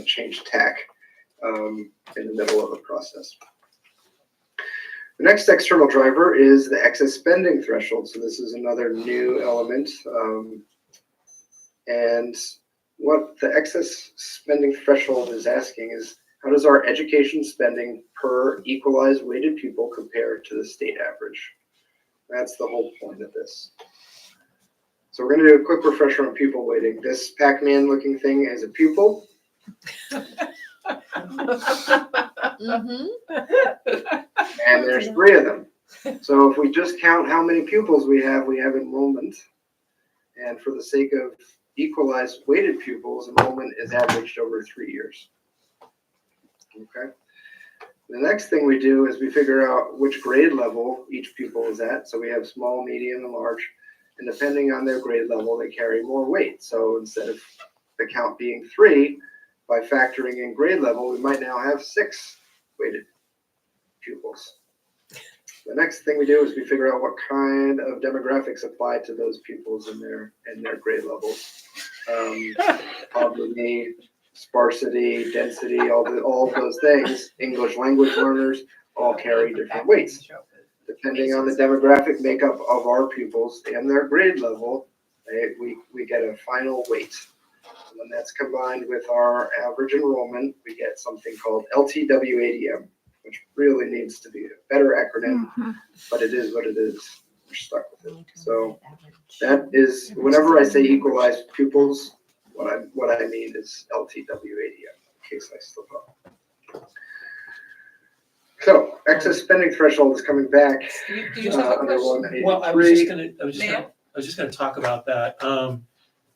change tack in the middle of the process. The next external driver is the excess spending threshold. So this is another new element. And what the excess spending threshold is asking is, how does our education spending per equalized weighted pupil compare to the state average? That's the whole point of this. So we're going to do a quick refresher on pupil weighting. This Pac-Man looking thing is a pupil. And there's 3 of them. So if we just count how many pupils we have enrollment. And for the sake of equalized weighted pupils, enrollment is averaged over 3 years. Okay. The next thing we do is we figure out which grade level each pupil is at. So we have small, medium, and large. And depending on their grade level, they carry more weight. So instead of the count being 3, by factoring in grade level, we might now have 6 weighted pupils. The next thing we do is we figure out what kind of demographics apply to those pupils and their grade levels. Poverty, sparsity, density, all of those things. English language learners all carry different weights. Depending on the demographic makeup of our pupils and their grade level, we get a final weight. And when that's combined with our average enrollment, we get something called LTWADM, which really needs to be a better acronym, but it is what it is. We're stuck with it. So that is, whenever I say equalized pupils, what I mean is LTWADM, in case I slip up. So excess spending threshold is coming back. Do you have a Under question? 183. Well, I was just gonna talk about that.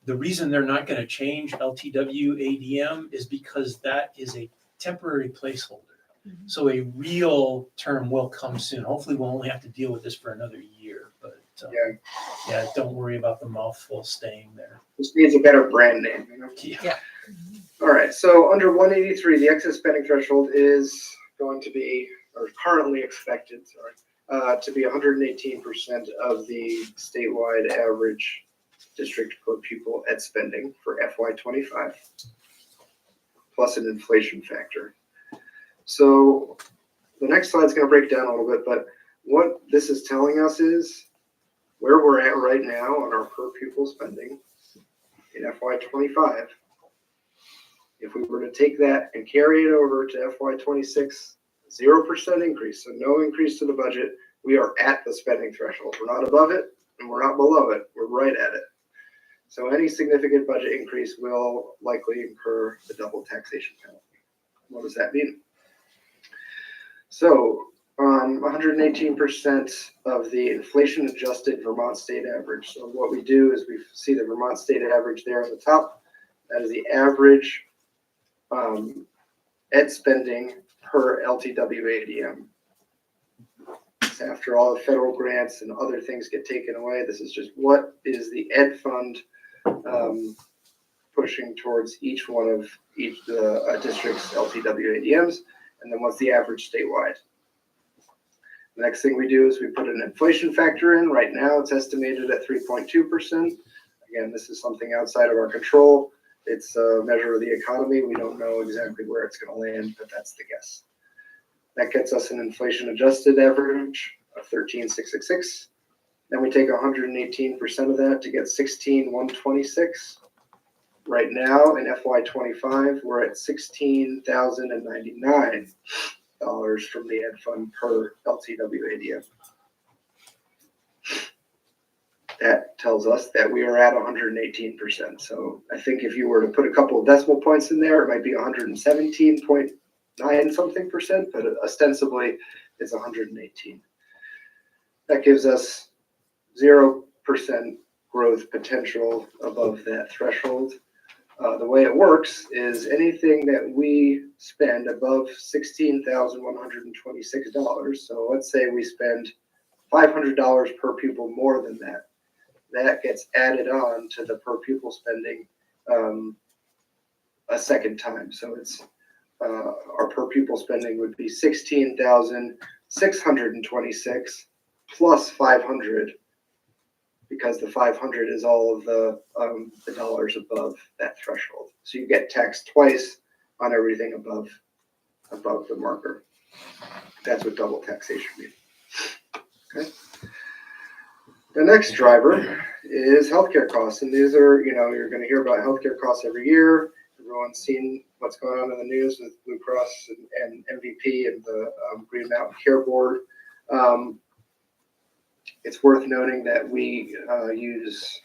The reason they're not gonna change LTWADM is because that is a temporary placeholder. So a real term will come soon. Hopefully we'll only have to deal with this for another year, but yeah, don't worry about the mouthful staying there. This needs a better brand name, you know? Yeah. All right, so under 183, the excess spending threshold is going to be, or currently expected, to be 118% of the statewide average district per pupil ed spending for FY25, plus an inflation factor. So the next slide is going to break down a little bit, but what this is telling us is where we're at right now on our per pupil spending in FY25, if we were to take that and carry it over to FY26, 0% increase, so no increase to the budget, we are at the spending threshold. We're not above it and we're not below it. We're right at it. So any significant budget increase will likely incur the double taxation penalty. What does that mean? So 118% of the inflation adjusted Vermont state average. So what we do is we see the Vermont state average there on the top. That is the average ed spending per LTW-ADM. After all the federal grants and other things get taken away, this is just what is the ed fund pushing towards each one of the district's LTW-ADMs, and then what's the average statewide. The next thing we do is we put an inflation factor in. Right now it's estimated at 3.2%. Again, this is something outside of our control. It's a measure of the economy. We don't know exactly where it's going to land, but that's the guess. That gets us an inflation adjusted average of 13,666. Then we take 118% of that to get 16,126. Right now in FY25, we're at $16,099 from the ed fund per LTW-ADM. That tells us that we are at 118%. So I think if you were to put a couple of decimal points in there, it might be 117.9 something percent, but ostensibly it's 118. That gives us 0% growth potential above that threshold. The way it works is anything that we spend above $16,126, so let's say we spend $500 per pupil more than that, that gets added on to the per pupil spending a second time. So it's our per pupil spending would be 16,626 plus 500, because the 500 is all of the dollars above that threshold. So you get taxed twice on everything above the marker. That's what double taxation means. Okay. The next driver is healthcare costs, and these are, you're going to hear about healthcare costs every year. Everyone's seen what's going on in the news with Blue Cross and MVP and the Green Mountain Care Board. It's worth noting that we use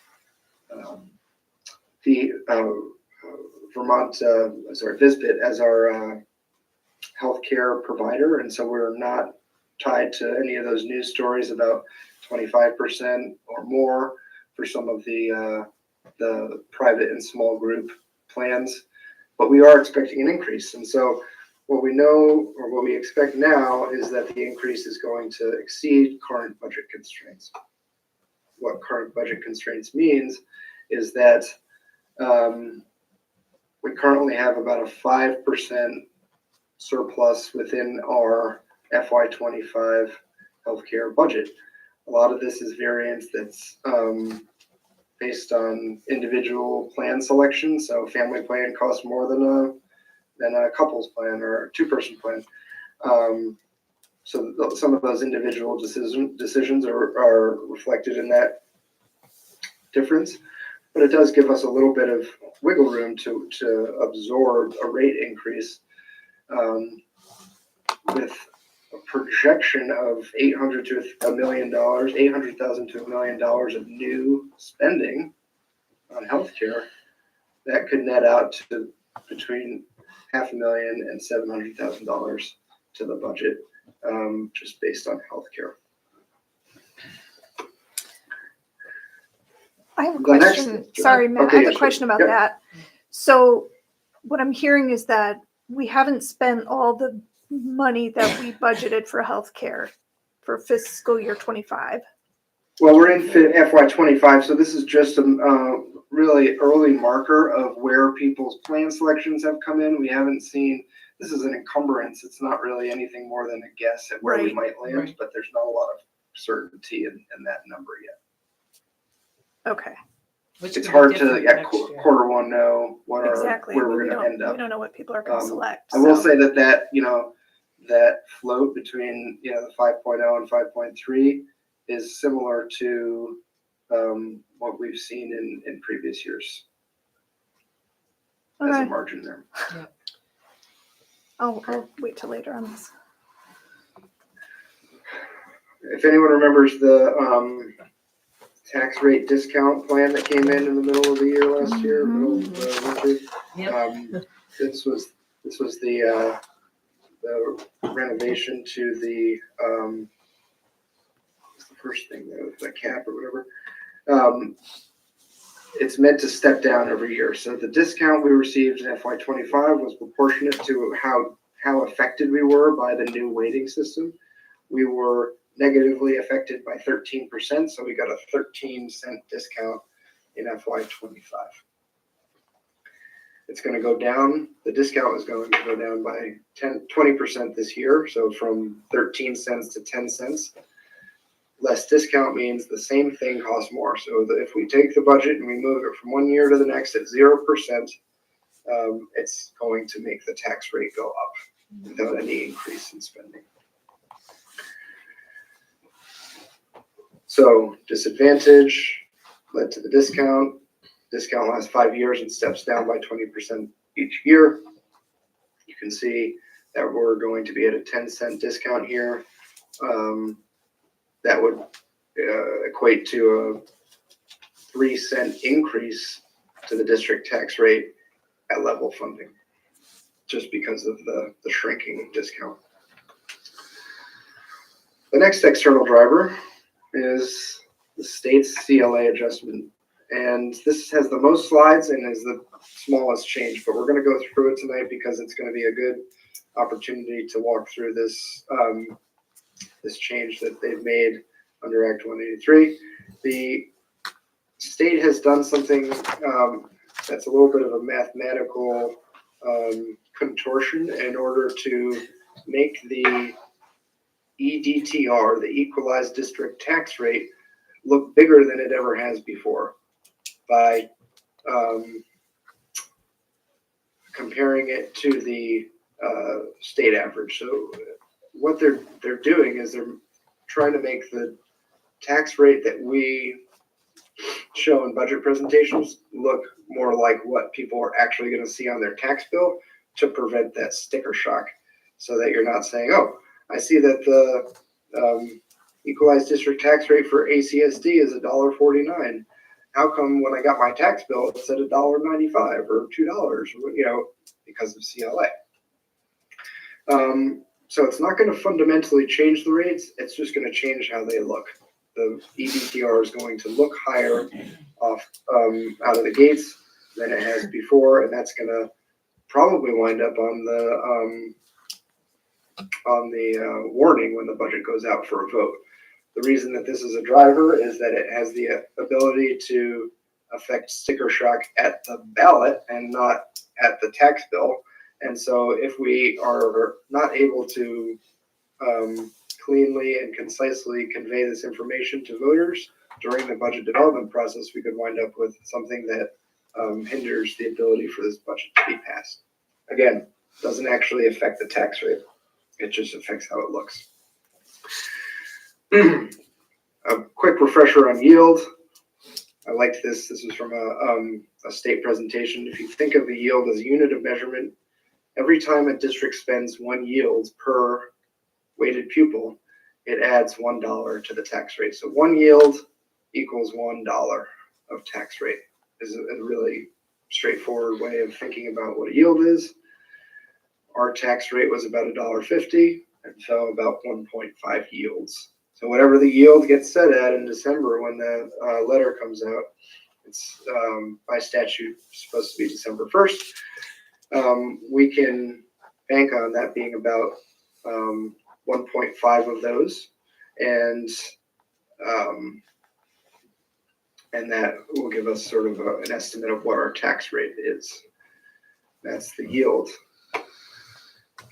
the Vermont, VisBit as our healthcare provider, and so we're not tied to any of those news stories about 25% or more for some of the private and small group plans, but we are expecting an increase. And so what we know, or what we expect now, is that the increase is going to exceed current budget constraints. What current budget constraints means is that we currently have about a 5% surplus within our FY25 healthcare budget. A lot of this is variance that's based on individual plan selection. So family plan costs more than a couples plan or a two-person plan. So some of those individual decisions are reflected in that difference, but it does give us a little bit of wiggle room to absorb a rate increase with a projection of $800,000 to $1 million of new spending on healthcare. That could net out to between $500,000 and $700,000 to the budget, just based on healthcare. I have a question. Sorry, Matt, I have a question about that. So what I'm hearing is that we haven't spent all the money that we budgeted for healthcare for fiscal year 25. Well, we're in FY25, so this is just a really early marker of where people's plan selections have come in. We haven't seen, this is an encumbrance. It's not really anything more than a guess at where we might land, but there's not a lot of certainty in that number yet. Okay. It's hard to at quarter one know where we're going to end up. We don't know what people are going to select. I will say that that float between the 5.0 and 5.3 is similar to what we've seen in previous years as a Okay, margin there. I'll wait till later on this. If anyone remembers the tax rate discount plan that came in the middle of the year last year, middle of the winter, this was the renovation to the what's the first thing, the cap or whatever. It's meant to step down every year. So the discount we received in FY25 was proportionate to how affected we were by the new weighting system. We were negatively affected by 13%, so we got a 13-cent discount in FY25. It's going to go down. The discount is going to go down by 20% this year, so from 13 cents to 10 cents. Less discount means the same thing costs more. So if we take the budget and we move it from one year to the next at 0%, it's going to make the tax rate go up without any increase in spending. So disadvantage led to the discount. Discount lasts 5 years and steps down by 20% each year. You can see that we're going to be at a 10-cent discount here. That would equate to a 3-cent increase to the district tax rate at level funding, just because of the shrinking discount. The next external driver is the state's CLA adjustment. And this has the most slides and is the smallest change, but we're going to go through it tonight because it's going to be a good opportunity to walk through this this change that they've made under Act 183. The state has done something that's a little bit of a mathematical contortion in order to make the EDTR, the Equalized District Tax Rate, look bigger than it ever has before by comparing it to the state average. So what they're doing is they're trying to make the tax rate that we show in budget presentations look more like what people are actually going to see on their tax bill to prevent that sticker shock, so that you're not saying, oh, I see that the equalized district tax rate for ACSD is $1.49. How come when I got my tax bill it said $1.95 or $2? Because of CLA. So it's not going to fundamentally change the rates. It's just going to change how they look. The EDTR is going to look higher off out of the gates than it has before, and that's going to probably wind up on the warning when the budget goes out for a vote. The reason that this is a driver is that it has the ability to affect sticker shock at the ballot and not at the tax bill. And so if we are not able to cleanly and concisely convey this information to voters during the budget development process, we could wind up with something that hinders the ability for this budget to be passed. Again, doesn't actually affect the tax rate. It just affects how it looks. A quick refresher on yield. I liked this. This is from a state presentation. If you think of a yield as a unit of measurement, every time a district spends one yield per weighted pupil, it adds $1 to the tax rate. So one yield equals $1 of tax rate is a really straightforward way of thinking about what a yield is. Our tax rate was about $1.50 and fell about 1.5 yields. So whatever the yield gets set at in December when the letter comes out, it's by statute supposed to be December 1st. We can bank on that being about 1.5 of those, and that will give us sort of an estimate of what our tax rate is. That's the yield.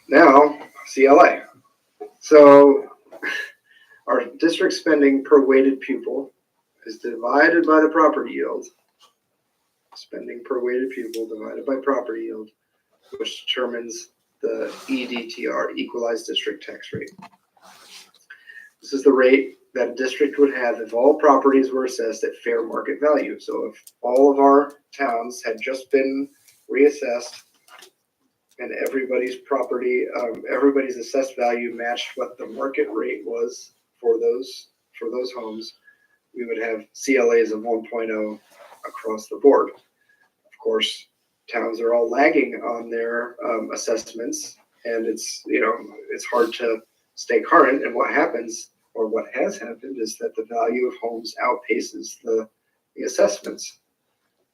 Now, CLA. So our district spending per weighted pupil is divided by the property yield. Spending per weighted pupil divided by property yield, which determines the EDTR, Equalized District Tax Rate. This is the rate that a district would have if all properties were assessed at fair market value. So if all of our towns had just been reassessed and everybody's property, everybody's assessed value matched what the market rate was for those homes, we would have CLAs of 1.0 across the board. Of course, towns are all lagging on their assessments, and it's hard to stay current. And what happens, or what has happened, is that the value of homes outpaces the assessments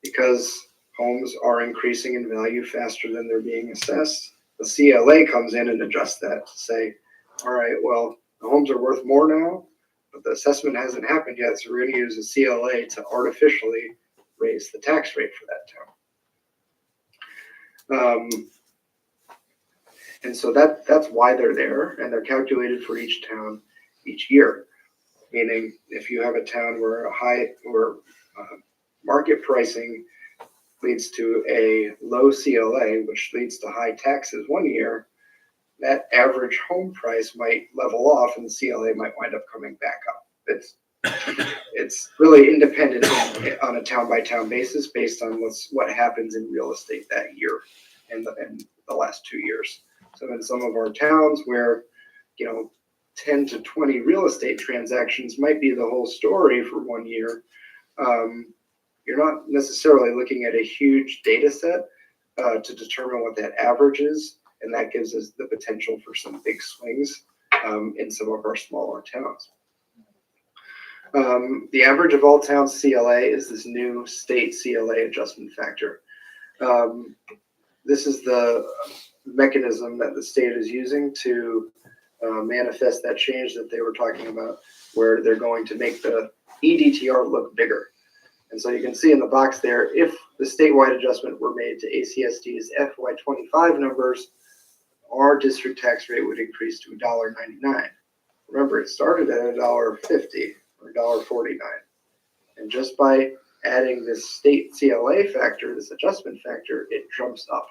because homes are increasing in value faster than they're being assessed. The CLA comes in and adjusts that to say, all right, well, the homes are worth more now, but the assessment hasn't happened yet, so we're going to use a CLA to artificially raise the tax rate for that town. And so that's why they're there, and they're calculated for each town each year. Meaning, if you have a town where market pricing leads to a low CLA, which leads to high taxes one year, that average home price might level off and the CLA might wind up coming back up. It's really independent on a town by town basis based on what happens in real estate that year and the last 2 years. So in some of our towns where 10 to 20 real estate transactions might be the whole story for 1 year, you're not necessarily looking at a huge data set to determine what that average is, and that gives us the potential for some big swings in some of our smaller towns. The average of all towns CLA is this new state CLA adjustment factor. This is the mechanism that the state is using to manifest that change that they were talking about, where they're going to make the EDTR look bigger. And so you can see in the box there, if the statewide adjustment were made to ACSD's FY25 numbers, our district tax rate would increase to $1.99. Remember, it started at $1.50 or $1.49. And just by adding this state CLA factor, this adjustment factor, it jumps up.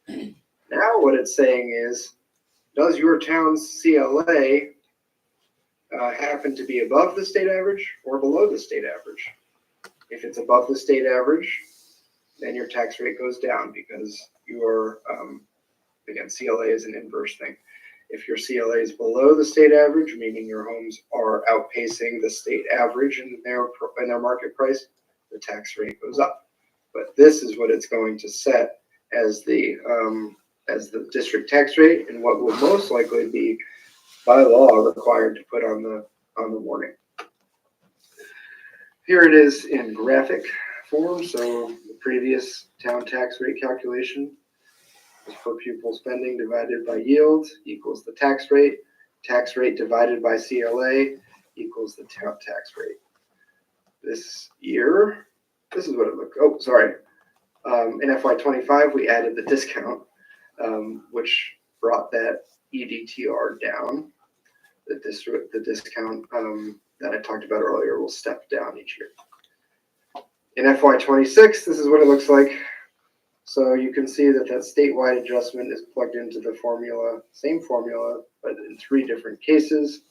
Now what it's saying is, does your town's CLA happen to be above the state average or below the state average? If it's above the state average, then your tax rate goes down because your, again, CLA is an inverse thing. If your CLA is below the state average, meaning your homes are outpacing the state average in their market price, the tax rate goes up. But this is what it's going to set as the district tax rate, and what will most likely be by law required to put on the warning. Here it is in graphic form. So the previous town tax rate calculation is per pupil spending divided by yield equals the tax rate. Tax rate divided by CLA equals the town tax rate. This year, this is what it looked. Oh, sorry. In FY25, we added the discount, which brought that EDTR down. The discount that I talked about earlier will step down each year. In FY26, this is what it looks like. So you can see that statewide adjustment is plugged into the formula, same formula, but in 3 different cases.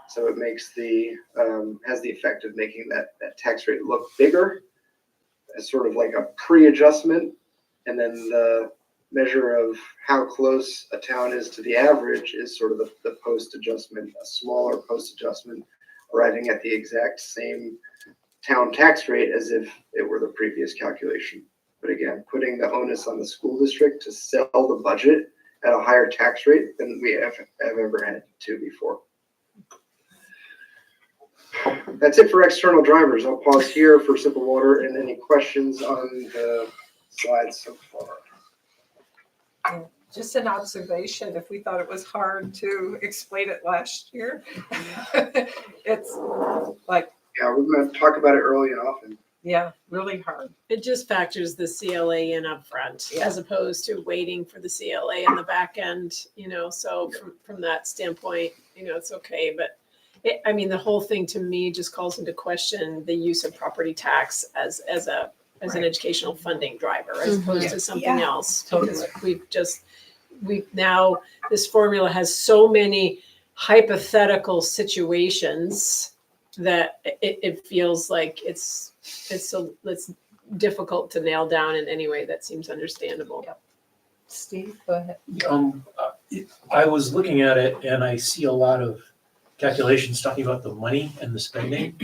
So it makes has the effect of making that tax rate look bigger as sort of like a pre-adjustment, and then the measure of how close a town is to the average is sort of the post-adjustment, a smaller post-adjustment, arriving at the exact same town tax rate as if it were the previous calculation. But again, putting the onus on the school district to sell the budget at a higher tax rate than we have ever had to before. That's it for external drivers. I'll pause here for a sip of water and any questions on the slides so far. Just an observation, if we thought it was hard to explain it last year, it's like. Yeah, we're going to talk about it early and often. Yeah, really hard. It just factors the CLA in up front as opposed to waiting for the CLA in the back end, so from that standpoint, it's okay. But the whole thing to me just calls into question the use of property tax as an educational funding driver as opposed to something else. Because we've now, this formula has so many hypothetical situations that it feels like it's difficult to nail down in any way that seems understandable. Steve, go ahead. I was looking at it and I see a lot of calculations talking about the money and the spending.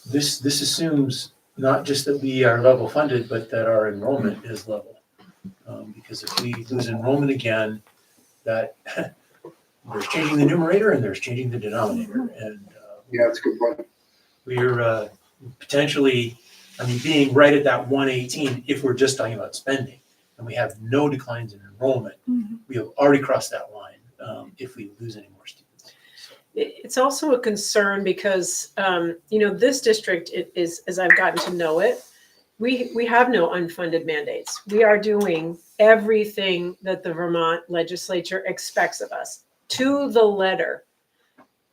This assumes not just that we are level funded, but that our enrollment is level. Because if we lose enrollment again, that there's changing the numerator and there's changing the denominator. And Yeah, that's a good point. we're potentially, being right at that 118 if we're just talking about spending. And we have no declines in enrollment. We have already crossed that line if we lose any more students. It's also a concern because, this district is, as I've gotten to know it, we have no unfunded mandates. We are doing everything that the Vermont legislature expects of us to the letter,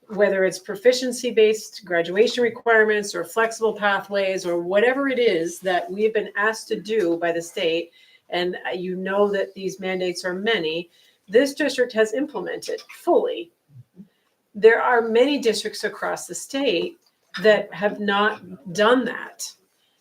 whether it's proficiency-based graduation requirements or flexible pathways or whatever it is that we've been asked to do by the state. And you know that these mandates are many, this district has implemented fully. There are many districts across the state that have not done that.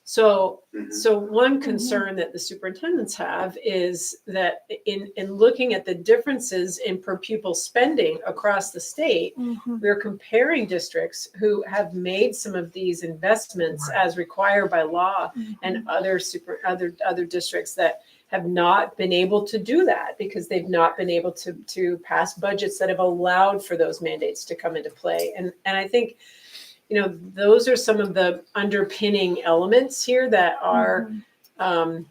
So one concern that the superintendents have is that in looking at the differences in per pupil spending across the state, we're comparing districts who have made some of these investments as required by law and other districts that have not been able to do that because they've not been able to pass budgets that have allowed for those mandates to come into play. And I think, those are some of the underpinning elements here that are, are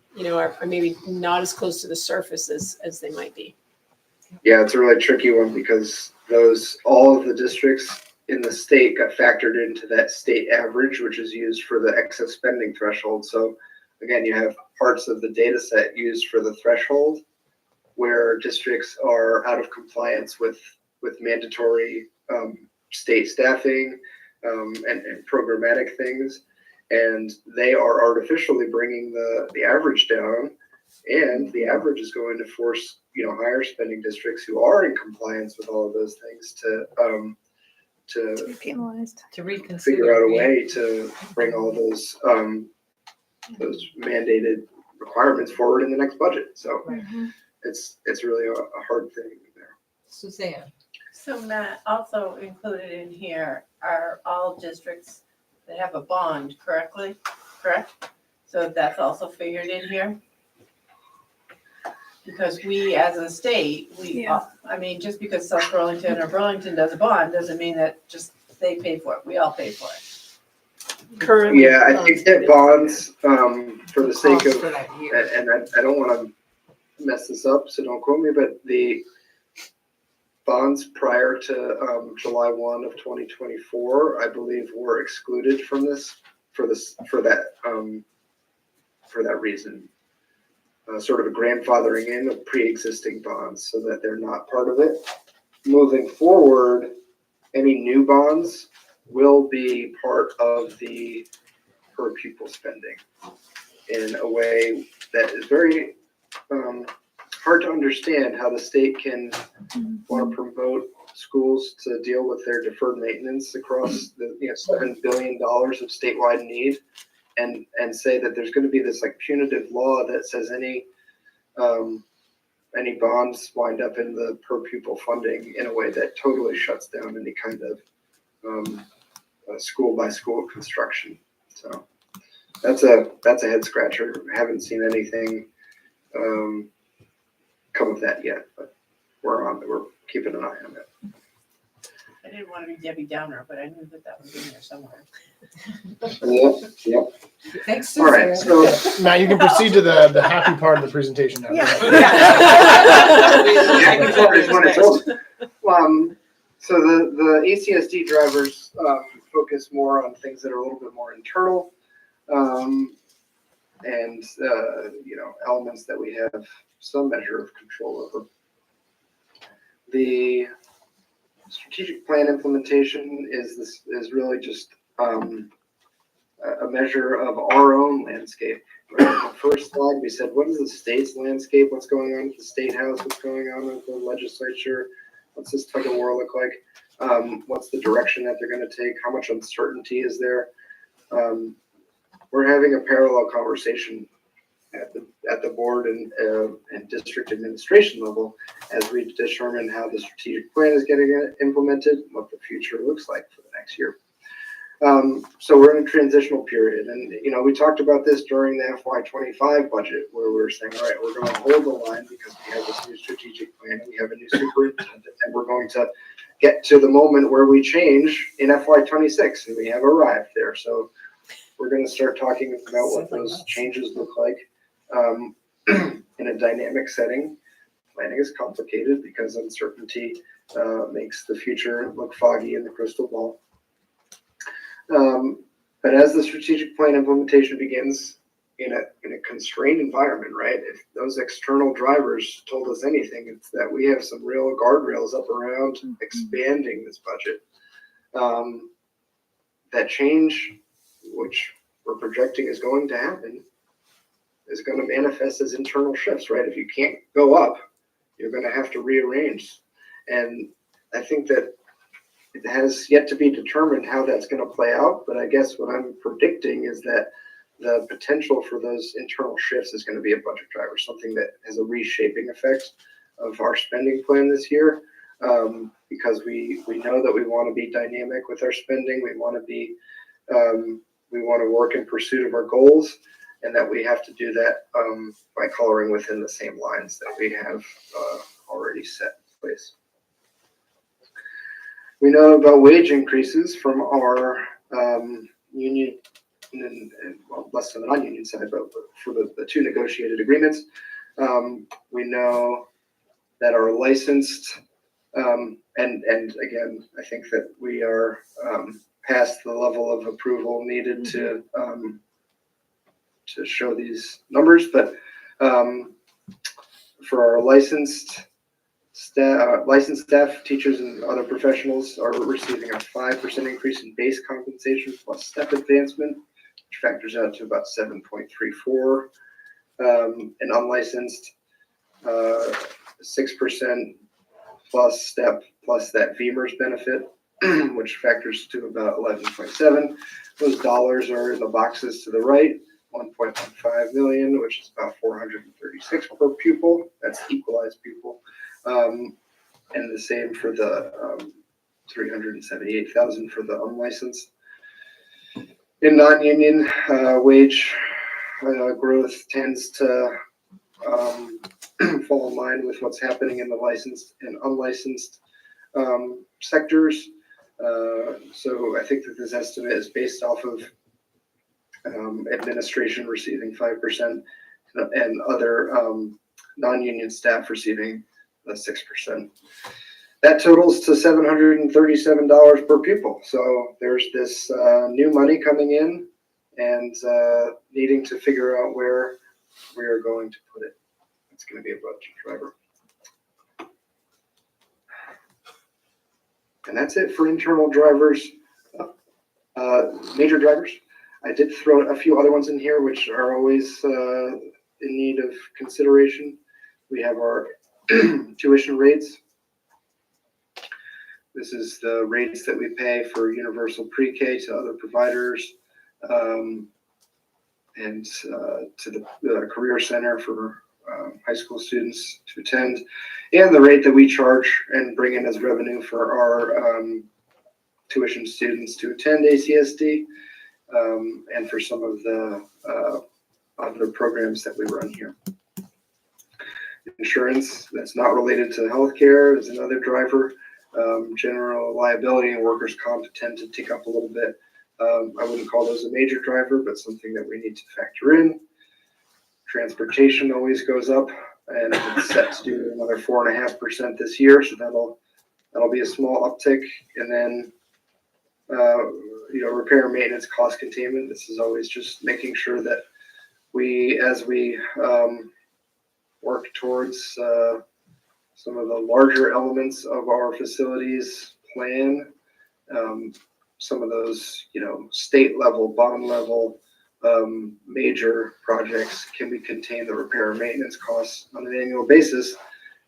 maybe not as close to the surface as they might be. Yeah, it's a really tricky one because all of the districts in the state got factored into that state average, which is used for the excess spending threshold. So again, you have parts of the data set used for the threshold where districts are out of compliance with mandatory state staffing and programmatic things, and they are artificially bringing the average down, and the average is going to force higher spending districts who are in compliance with all of those things to Be penalized. To reconsider. figure out a way to bring all of those mandated requirements forward in the next budget. So it's really a hard thing there. Suzanne. So Matt, also included in here are all districts that have a bond, correct? So that's also figured in here? Because we, as a state, just because South Burlington or Burlington does a bond, doesn't mean that just they pay for it, we all pay for it. Currently, Yeah, I think that bonds, for the sake Cost of, for that year. and I don't want to mess this up, so don't quote me, but the bonds prior to July 1 of 2024, I believe, were excluded from this for that reason. Sort of a grandfathering in of pre-existing bonds so that they're not part of it. Moving forward, any new bonds will be part of the per pupil spending in a way that is very hard to understand how the state can want to promote schools to deal with their deferred maintenance across the $7 billion of statewide need, and say that there's going to be this punitive law that says any bonds wind up in the per pupil funding in a way that totally shuts down any kind of school by school construction. So that's a head scratcher. I haven't seen anything come of that yet, but we're keeping an eye on it. I didn't want to be Debbie Downer, but I knew that was in there somewhere. Yep. Thanks, All right, Suzanne. so Matt, you can proceed to the happy part of the presentation now. yeah, when it's over. So the ACSD drivers focus more on things that are a little bit more internal, and elements that we have some measure of control over. The strategic plan implementation is really just a measure of our own landscape. Right? On the first slide, we said, what is the state's landscape? What's going on at the State House? What's going on with the legislature? What's this tug of war look like? What's the direction that they're going to take? How much uncertainty is there? We're having a parallel conversation at the board and district administration level as we determine how the strategic plan is getting implemented, what the future looks like for the next year. So we're in a transitional period, and we talked about this during the FY25 budget, where we were saying, all right, we're going to hold the line because we have this new strategic plan, we have a new superintendent, and we're going to get to the moment where we change in FY26, and we have arrived there. So we're going to start talking about what those changes look like in a dynamic setting. Planning is complicated because uncertainty makes the future look foggy in the crystal ball. But as the strategic plan implementation begins in a constrained environment, right? If those external drivers told us anything, it's that we have some real guardrails up around expanding this budget. That change, which we're projecting is going to happen, is going to manifest as internal shifts, right? If you can't go up, you're going to have to rearrange. And I think that it has yet to be determined how that's going to play out, but I guess what I'm predicting is that the potential for those internal shifts is going to be a budget driver, something that has a reshaping effect of our spending plan this year, because we know that we want to be dynamic with our spending. We want to work in pursuit of our goals, and that we have to do that by coloring within the same lines that we have already set in place. We know about wage increases from our union, and well, less than the non-union side, but for the two negotiated agreements. We know that our licensed, and again, I think that we are past the level of approval needed to show these numbers, but for our licensed staff, teachers, and other professionals are receiving a 5% increase in base compensation plus step advancement, which factors out to about 7.34. And unlicensed, 6% plus step plus that VEMR's benefit, which factors to about 11.7. Those dollars are in the boxes to the right. 1.15 million, which is about 436 per pupil. That's equalized pupil. And the same for the 378,000 for the unlicensed. In non-union, wage growth tends to fall in line with what's happening in the licensed and unlicensed sectors. So I think that this estimate is based off of administration receiving 5% and other non-union staff receiving 6%. That totals to $737 per pupil. So there's this new money coming in and needing to figure out where we are going to put it. It's going to be a budget driver. And that's it for internal drivers, major drivers. I did throw a few other ones in here, which are always in need of consideration. We have our tuition rates. This is the rates that we pay for universal pre-K to other providers, and to the Career Center for high school students to attend, and the rate that we charge and bring in as revenue for our tuition students to attend ACSD, and for some of the other programs that we run here. Insurance that's not related to healthcare is another driver. General liability and workers' comp tend to tick up a little bit. I wouldn't call those a major driver, but something that we need to factor in. Transportation always goes up, and it's set to do another 4.5% this year, so that'll be a small uptick. And then repair and maintenance cost containment. This is always just making sure that as we work towards some of the larger elements of our facilities plan, some of those, state level, bottom level, major projects, can we contain the repair and maintenance costs on an annual basis,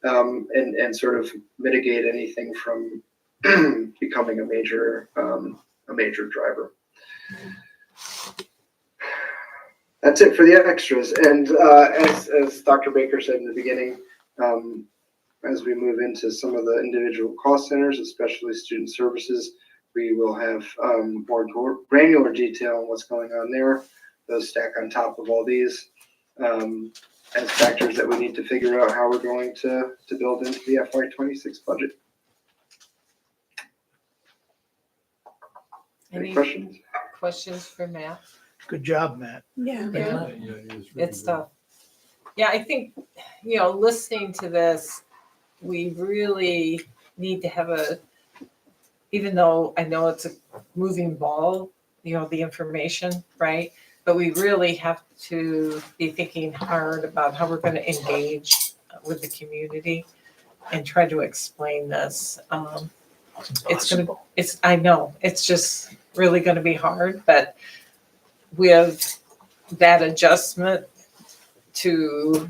and sort of mitigate anything from becoming a major driver. That's it for the extras. And as Dr. Baker said in the beginning, as we move into some of the individual cost centers, especially student services, we will have more granular detail on what's going on there. Those stack on top of all these as factors that we need to figure out how we're going to build into the FY26 budget. Any questions? Questions for Matt? Good job, Matt. Yeah. Yeah. It's tough. Yeah, I think, listening to this, we really need to have even though I know it's a moving ball, the information, right? But we really have to be thinking hard about how we're going to engage with the community and try to explain this. I know, it's just really going to be hard, but with that adjustment to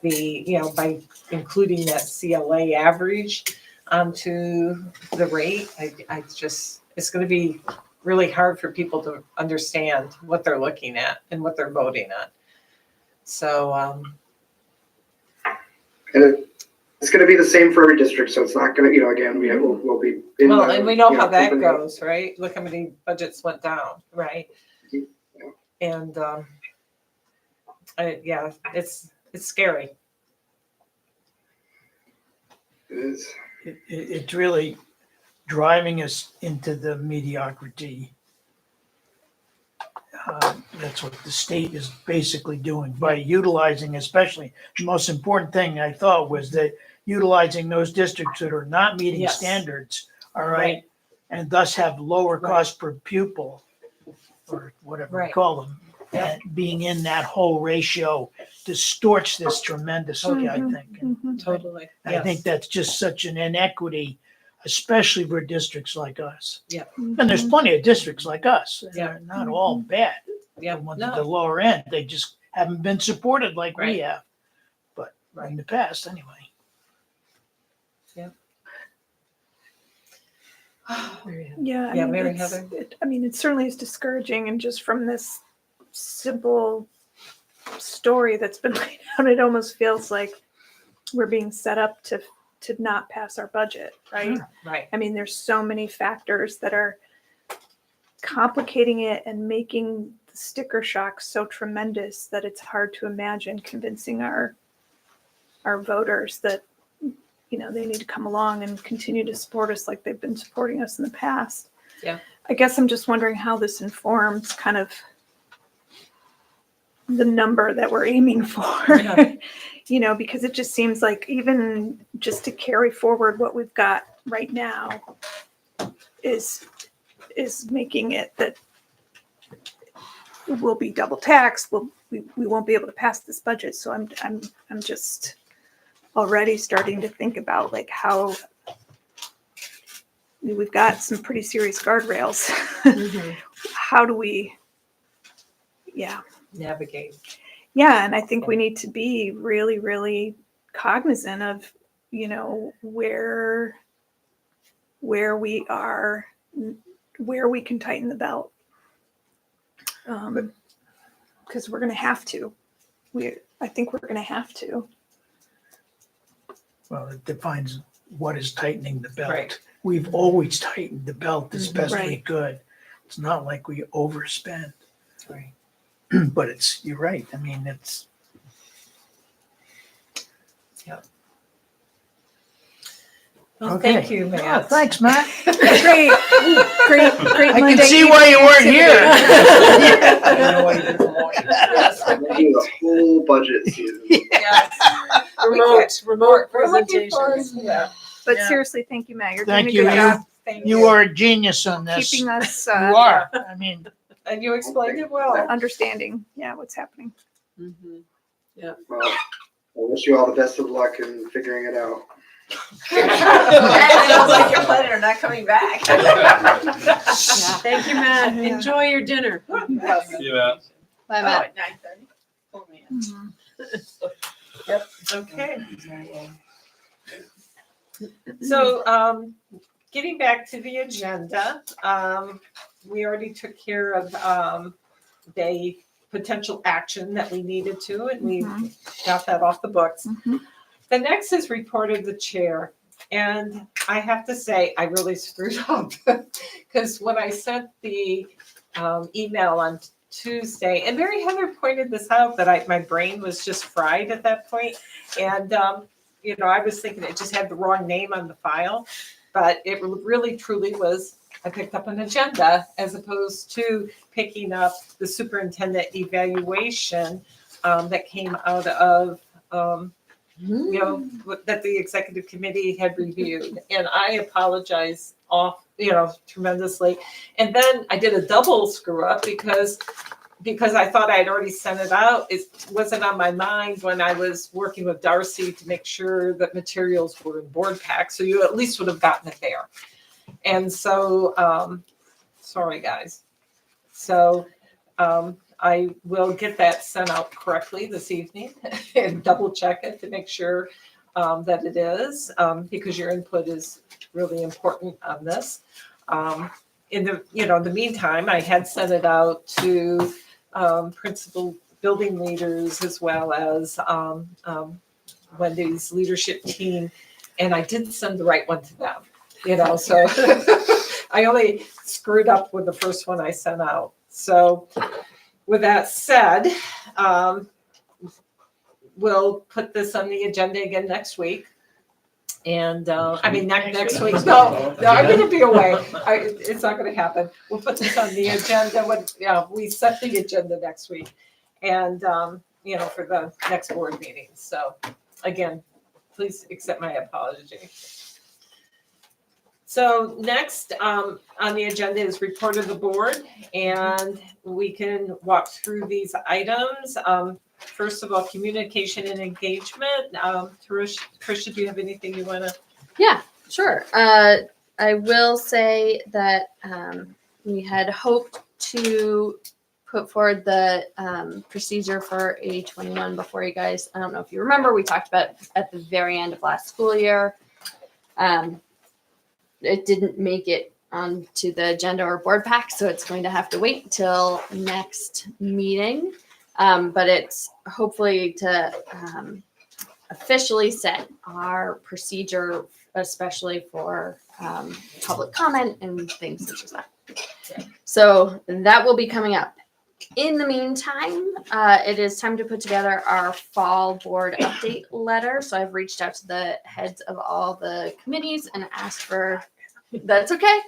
by including that CLA average onto the rate, it's going to be really hard for people to understand what they're looking at and what they're voting on. So, and it's going to be the same for every district, so it's not going to, again, we'll be in well, and we know how that open goes, right? Look how many budgets went down, right? And it's scary. It is. It's really driving us into the mediocrity. That's what the state is basically doing by utilizing, especially the most important thing I thought was that utilizing those districts that are not meeting Yes. standards, all right, and thus have lower cost per pupil or whatever we Right. call them. And being in that whole ratio distorts this tremendously, I think. And Totally. I think that's just such an inequity, especially for districts like us. Yeah. And there's plenty of districts like us. Yeah. They're not all bad. Yeah. The ones at the lower end, they just haven't been supported like we Right. have. But in the past, anyway. Yeah, Yeah, Mary Heather. It certainly is discouraging, and just from this simple story that's been laid out, it almost feels like we're being set up to not pass our budget, right? Right. There's so many factors that are complicating it and making the sticker shock so tremendous that it's hard to imagine convincing our voters that they need to come along and continue to support us like they've been supporting us in the past. Yeah. I guess I'm just wondering how this informs kind of the number that we're aiming for. Yeah. Because it just seems like even just to carry forward what we've got right now is making it that we'll be double taxed. We won't be able to pass this budget. So I'm just already starting to think about like how we've got some pretty serious guardrails. How do we, navigate? Yeah, and I think we need to be really, really cognizant of, where we are, where we can tighten the belt. Because we're going to have to. I think we're going to have to. Well, it defines what is tightening the belt. Right. We've always tightened the belt as best we Right. could. It's not like we overspend. Right. But you're right. It's. Well, Okay. thank you, Matt. Oh, thanks, Matt. Great. I Monday can see why you weren't here. Maybe the whole budget season. Yes. Remote We're looking forward presentations. to that. But Yeah. seriously, thank you, Matt. You're doing Thank a you. good job Thank You are a genius on this. keeping us You are. And you explained it well. understanding, what's happening. Well, I wish you all the best of luck in figuring it out. It sounds like you're planning on not coming back. Thank you, Matt. Yeah. Enjoy your dinner. Yes. Yeah. Bye, Oh, Matt. at 9:30? Oh, man. Okay. So, getting back to the agenda, we already took care of, the potential action that we needed to, and we got that off the books. Mhm. The next is report of the chair. And I have to say, I really screwed up because when I sent the email on Tuesday, and Mary Heather pointed this out, that my brain was just fried at that point. And, I was thinking it just had the wrong name on the file, but it really truly was, I picked up an agenda as opposed to picking up the superintendent evaluation that came out of, that the executive committee had reviewed. And I apologize tremendously. And then I did a double screw up because I thought I had already sent it out. It wasn't on my mind when I was working with Darcy to make sure that materials were in board pack. So you at least would have gotten it there. And so, sorry guys. So, I will get that sent out correctly this evening and double check it to make sure that it is, because your input is really important on this. In the meantime, I had sent it out to principal building leaders as well as Wendy's leadership team, and I did send the right one to them. So I only screwed up with the first one I sent out. So with that said, we'll put this on the agenda again next week. And next week. No, I'm going to be away. It's not going to happen. We'll put this on the agenda when we set the agenda next week, and for the next board meeting. So again, please accept my apology. So next on the agenda is report of the board, and we can walk through these items. First of all, communication and engagement. Tricia, do you have anything you want to? Yeah, sure. I will say that we had hoped to put forward the procedure for A21 before you guys. I don't know if you remember, we talked about at the very end of last school year. It didn't make it onto the agenda or board pack, so it's going to have to wait till next meeting. But it's hopefully to officially set our procedure, especially for public comment and things such as that. So that will be coming up. In the meantime, it is time to put together our fall board update letter. So I've reached out to the heads of all the committees and asked for, that's okay.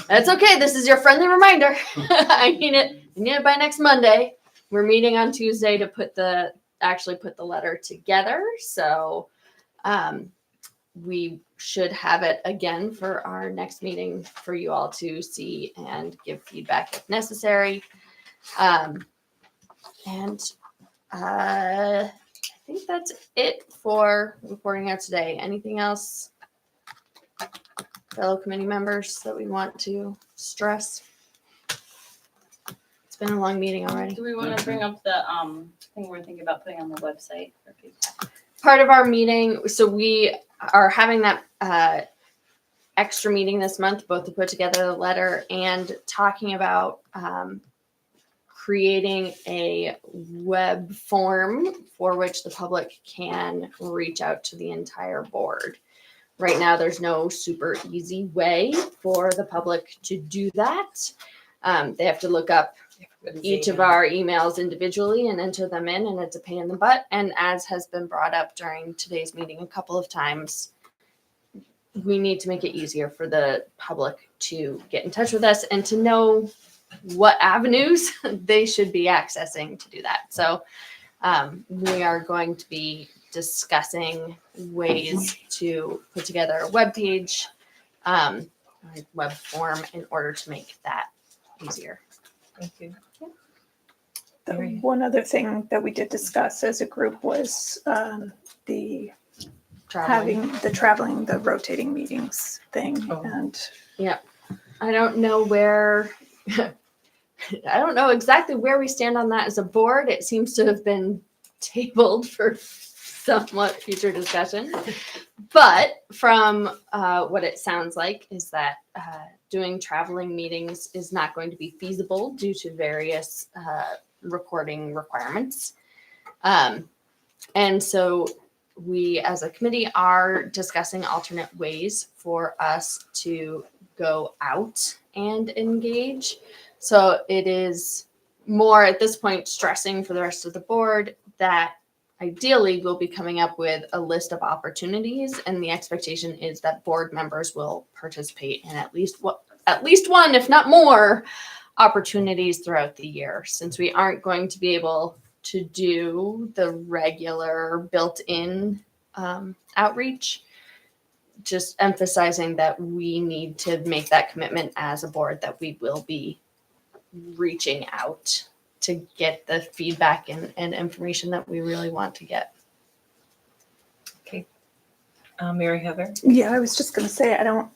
That's okay. This is your friendly reminder. I need it by next Monday. We're meeting on Tuesday to actually put the letter together. So we should have it again for our next meeting for you all to see and give feedback if necessary. I think that's it for reporting out today. Anything else, fellow committee members, that we want to stress? It's been a long meeting already. Do we want to bring up the thing we're thinking about putting on the website for feedback? Part of our meeting, so we are having that extra meeting this month, both to put together the letter and talking about creating a web form for which the public can reach out to the entire board. Right now, there's no super easy way for the public to do that. They have to look up each of our emails individually and enter them in, and it's a pain in the butt. And as has been brought up during today's meeting a couple of times, we need to make it easier for the public to get in touch with us and to know what avenues they should be accessing to do that. So we are going to be discussing ways to put together a web page, web form in order to make that easier. Thank you. The one other thing that we did discuss as a group was the rotating meetings thing. Oh. And Yeah. I don't know where, I don't know exactly where we stand on that as a board. It seems to have been tabled for somewhat future discussion. But from what it sounds like is that doing traveling meetings is not going to be feasible due to various recording requirements. And so we as a committee are discussing alternate ways for us to go out and engage. So it is more at this point stressing for the rest of the board that ideally we'll be coming up with a list of opportunities, and the expectation is that board members will participate in at least one, if not more, opportunities throughout the year, since we aren't going to be able to do the regular built-in outreach. Just emphasizing that we need to make that commitment as a board that we will be reaching out to get the feedback and information that we really want to get. Mary Heather? Yeah, I was just going to say, I don't,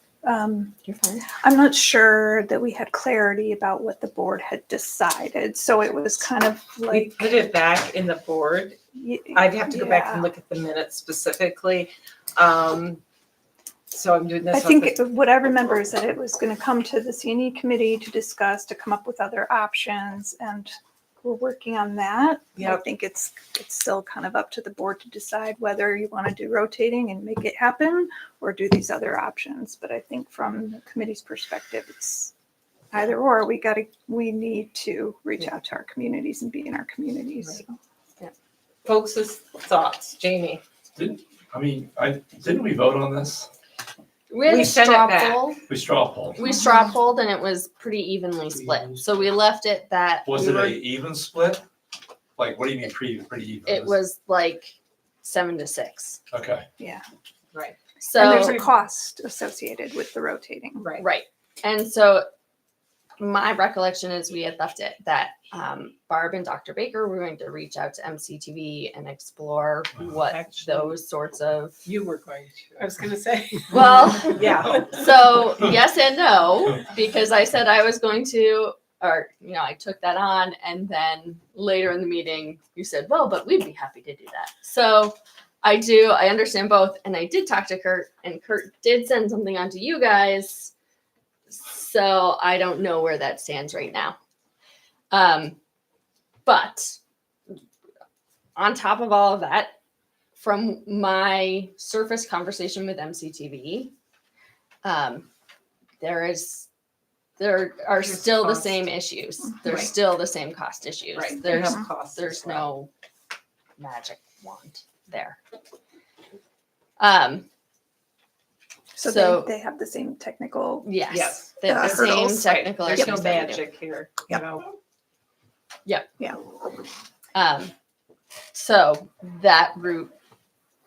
You're fine. I'm not sure that we had clarity about what the board had decided. So it was kind of We like, put it back in the board. I'd have to go back and yeah. look at the minutes specifically. So I'm doing this. I think what I remember is that it was going to come to the CNE committee to discuss, to come up with other options, and we're working on that. Yep. I think it's still kind of up to the board to decide whether you want to do rotating and make it happen or do these other options. But I think from the committee's perspective, it's either or. We need to reach out to our communities and be in our communities. Right. Folks' thoughts, Jamie. Didn't we vote on this? We had We a sent it straw back. poll. We straw polled. We straw polled and it was pretty evenly split. So we left it that Was we it were- a even split? Like, what do you mean pretty even? it was like 7-6. Okay. Yeah. Right. So And there's a cost associated with the rotating. Right. right. And so my recollection is we had left it that Barb and Dr. Baker were going to reach out to MCTV and explore what Actually, those sorts of, You were going I was gonna say. well, Yeah. so yes and no, because I said I was going to, or, I took that on. And then later in the meeting, you said, well, but we'd be happy to do that. So I understand both. And I did talk to Kurt, and Kurt did send something on to you guys. So I don't know where that stands right now. But on top of all of that, from my surface conversation with MCTV, there are still the cost. same issues. There's Right. still the same cost issues. Right. There's There's costs. there's as well. no magic wand there. So, So- they have the same technical. Yes, Yes. they have the same Hurdles. technical There's no issues that we do. magic here, you Yep. know. So that route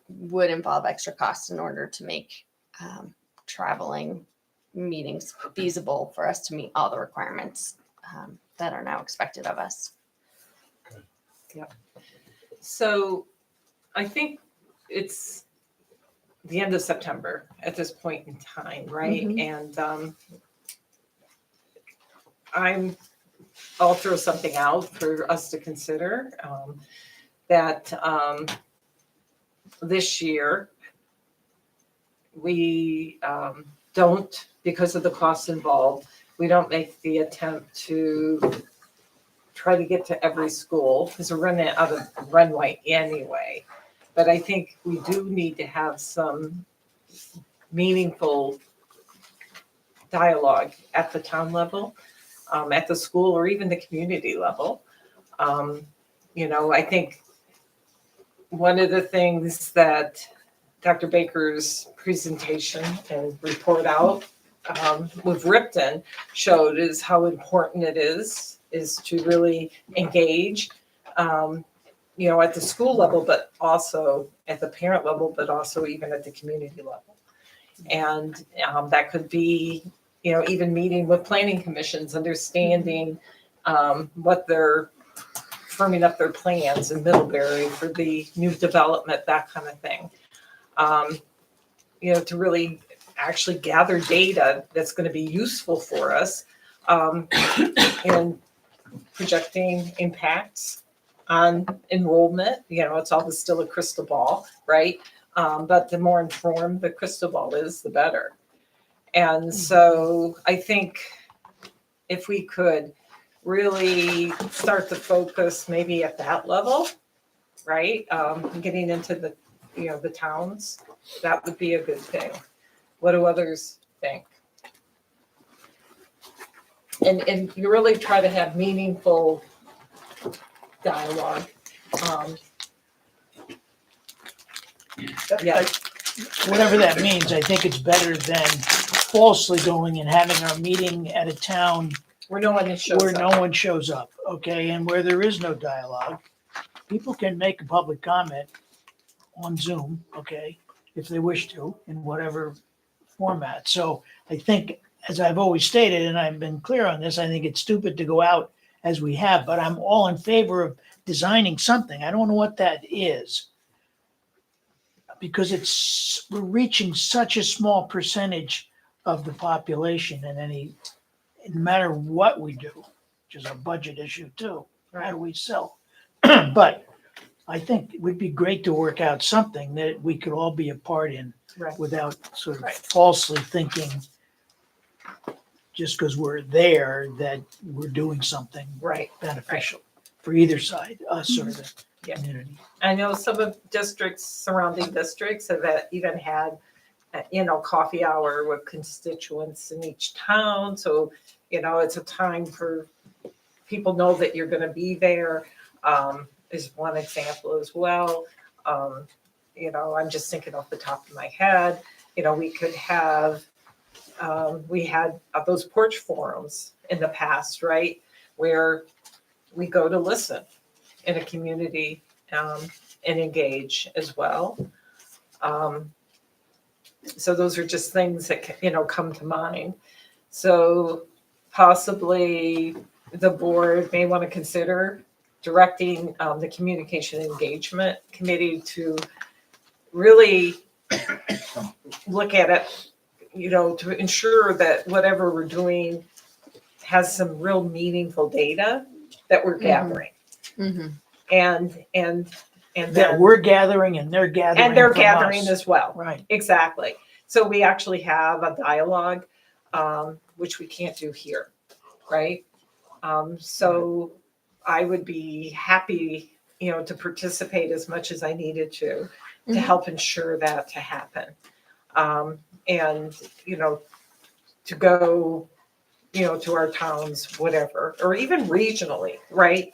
would involve extra costs in order to make traveling meetings feasible for us to meet all the requirements that are now expected of us. So I think it's the end of September at this point in time, right? Mhm. And I'll throw something out for us to consider, that this year we don't, because of the costs involved, we don't make the attempt to try to get to every school because we're running out of runway anyway. But I think we do need to have some meaningful dialogue at the town level, at the school, or even the community level. I think one of the things that Dr. Baker's presentation and report out with Ripton showed is how important it is to really engage, at the school level, but also at the parent level, but also even at the community level. And that could be, even meeting with planning commissions, understanding what they're firming up their plans in Middlebury for the new development, that kind of thing. To really actually gather data that's going to be useful for us in projecting impacts on enrollment. It's always still a crystal ball, right? But the more informed the crystal ball is, the better. And so I think if we could really start to focus maybe at that level, right? Getting into the towns, that would be a good thing. What do others think? And you really try to have meaningful dialogue. Yeah. Whatever that means, I think it's better than falsely going and having our meeting at a town Where no one shows where up. no one shows up, okay, and where there is no dialogue. People can make a public comment on Zoom, okay, if they wish to, in whatever format. So I think, as I've always stated, and I've been clear on this, I think it's stupid to go out as we have, but I'm all in favor of designing something. I don't know what that is. Because we're reaching such a small percentage of the population no matter what we do, which is a budget issue too. How do we sell? But I think it would be great to work out something that we could all be a part in without sort of falsely thinking just because we're there that we're doing something beneficial for either side, us or the community. I know some of surrounding districts have even had, coffee hour with constituents in each town. So, it's a time for people know that you're going to be there. Is one example as well. I'm just thinking off the top of my head. We could have, we had those porch forums in the past, right? Where we go to listen in a community and engage as well. So those are just things that come to mind. So possibly the board may want to consider directing the communication engagement committee to really look at it, to ensure that whatever we're doing has some real meaningful data that we're gathering. Mm-hmm. And That we're gathering and they're gathering. And they're from gathering us. as well. Right. Exactly. So we actually have a dialogue, which we can't do here, right? So I would be happy, to participate as much as I needed to help ensure that to happen. And, to go, to our towns, whatever, or even regionally, right?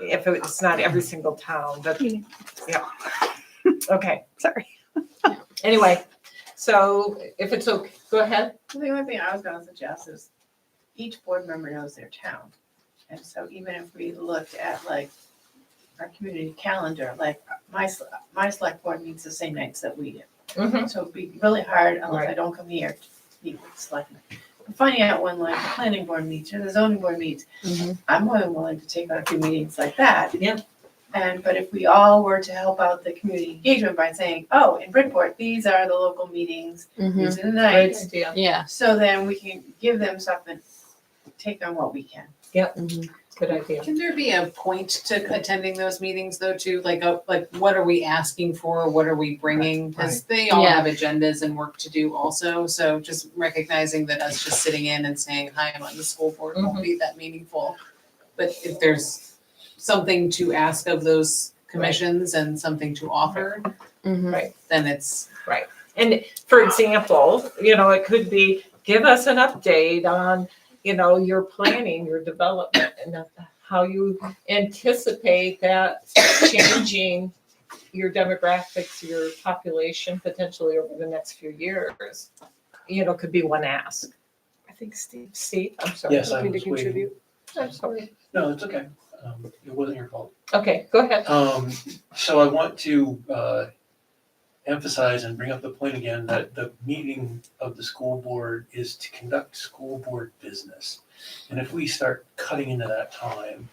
If it's not every single town, but yeah. Okay. Sorry. Anyway, so if it's okay, go ahead. The only thing I was gonna suggest is each board member knows their town. And so even if we looked at like our community calendar, like my select board meets the same nights that we do. Mm-hmm. So it'd be really hard unless I don't come here to meet with the selectmen. Finding out when like the planning board meets or the zoning board meets, I'm more than willing to take on a few meetings like that. Yeah. But if we all were to help out the community engagement by saying, oh, in Bridgeport, these are the local meetings, these are the nights. Yeah. So then we can give them something, take on what we can. Yep. Good idea. Can there be a point to attending those meetings though too? Like what are we asking for? What are we bringing? Because they all have agendas and work to do also. So just recognizing that us just sitting in and saying, hi, I'm on the school board won't be that meaningful. But if there's something to ask of those commissions and something to offer, Right. then it's. Right. And for example, it could be, give us an update on, your planning, your development, and how you anticipate that changing your demographics, your population potentially over the next few years. Could be one ask. I think Steve. Steve, I'm sorry. Yes, I Hoping to was waiting. contribute. I'm sorry. No, it's okay. It wasn't your fault. Okay, go ahead. So I want to emphasize and bring up the point again that the meeting of the school board is to conduct school board business. And if we start cutting into that time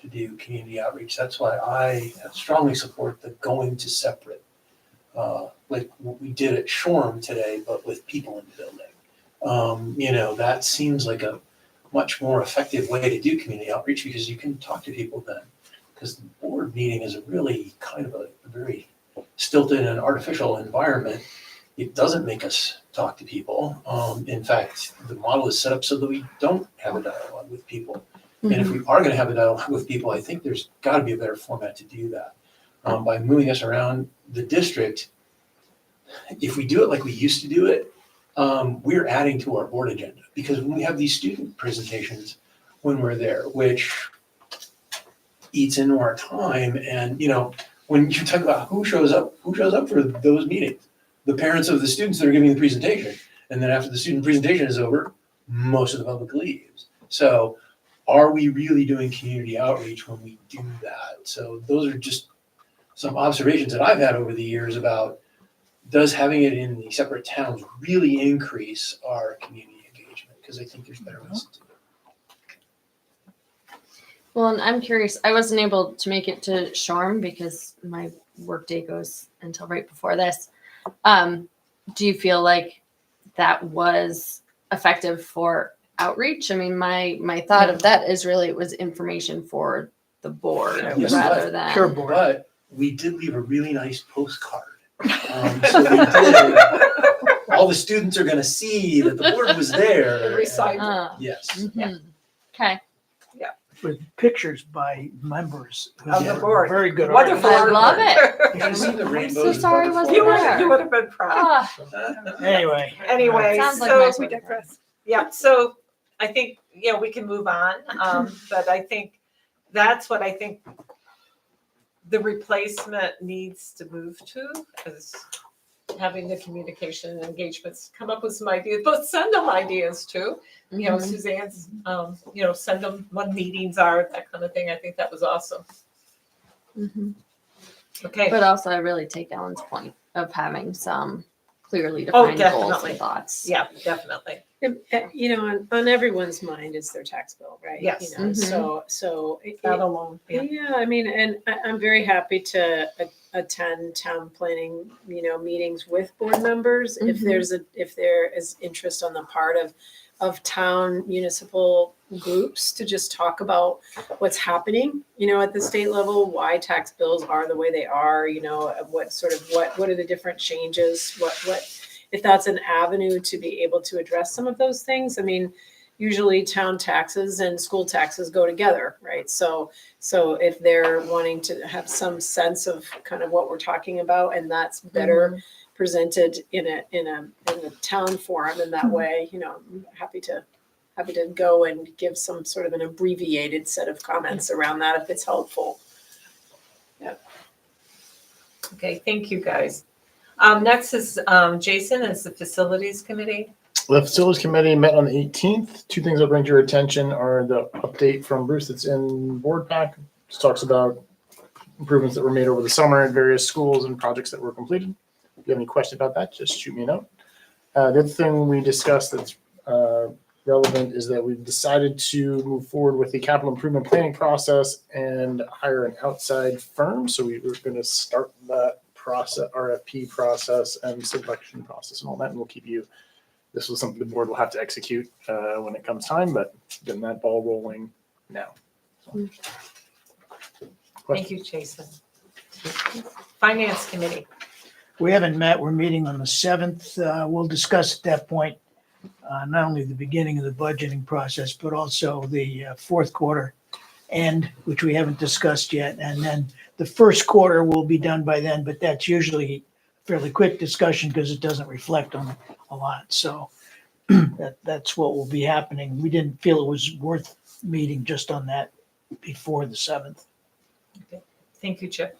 to do community outreach, that's why I strongly support the going to separate like what we did at Shoreham today, but with people in the building. That seems like a much more effective way to do community outreach because you can talk to people then. Because the board meeting is really kind of a very stilted and artificial environment. It doesn't make us talk to people. In fact, the model is set up so that we don't have a dialogue with people. And if we are going to have a dialogue with people, I think there's got to be a better format to do that. By moving us around the district, if we do it like we used to do it, we're adding to our board agenda. Because when we have these student presentations when we're there, which eats into our time, and when you talk about who shows up for those meetings, the parents of the students that are giving the presentation, and then after the student presentation is over, most of the public leaves. So are we really doing community outreach when we do that? So those are just some observations that I've had over the years about, does having it in the separate towns really increase our community engagement? Because I think there's better ways to do it. Well, and I'm curious, I wasn't able to make it to Shoreham because my work day goes until right before this. Do you feel like that was effective for outreach? I mean, my thought of that is really it was information for the board rather than Sure, board. But we did leave a really nice postcard. So we did. All the students are going to see that the board was there. Recycle. Yes. Okay. With pictures by members. who Of the did board. Very good. Wonderful. I love it. You can see the I'm rainbows. so sorry I and wasn't butterflies. there. You would have been proud. Ah, Anyway. Anyway, sounds like so my we sort of digress. Yeah, so I think, we can move on. But I think that's what I think the replacement needs to move to, is having the communication and engagements, come up with some ideas, but send them ideas too. Suzanne's, send them what meetings are, that kind of thing. I think that was awesome. Okay. But also, I really take Ellen's point of having some clearly defined goals definitely. and thoughts. Yeah, definitely. On everyone's mind is their tax bill, right? Yes. So That alone. yeah, I mean, and I'm very happy to attend town planning, meetings with board members if there is interest on the part of town municipal groups to just talk about what's happening, at the state level, why tax bills are the way they are, what are the different changes, what if that's an avenue to be able to address some of those things. I mean, usually town taxes and school taxes go together, right? So if they're wanting to have some sense of kind of what we're talking about, and that's better presented in a town forum in that way, I'm happy to go and give some sort of an abbreviated set of comments around that if it's helpful. Yeah. Okay, thank you, guys. Next is Jason, is the Facilities Committee. The Facilities Committee met on the 18th. Two things I'll bring to your attention are the update from Bruce that's in board pack. Just talks about improvements that were made over the summer at various schools and projects that were completed. If you have any questions about that, just shoot me a note. The other thing we discussed that's relevant is that we've decided to move forward with the capital improvement planning process and hire an outside firm. So we're going to start that process, RFP process and selection process and all that, and we'll keep you. This was something the board will have to execute when it comes time, but getting that ball rolling now. So. Thank you, Jason. Finance Committee. We haven't met. We're meeting on the 7th. We'll discuss at that point not only the beginning of the budgeting process, but also the fourth quarter end, which we haven't discussed yet. And then the first quarter will be done by then, but that's usually a fairly quick discussion because it doesn't reflect on a lot. So that's what will be happening. We didn't feel it was worth meeting just on that before the 7th. Okay. Thank you, Chip.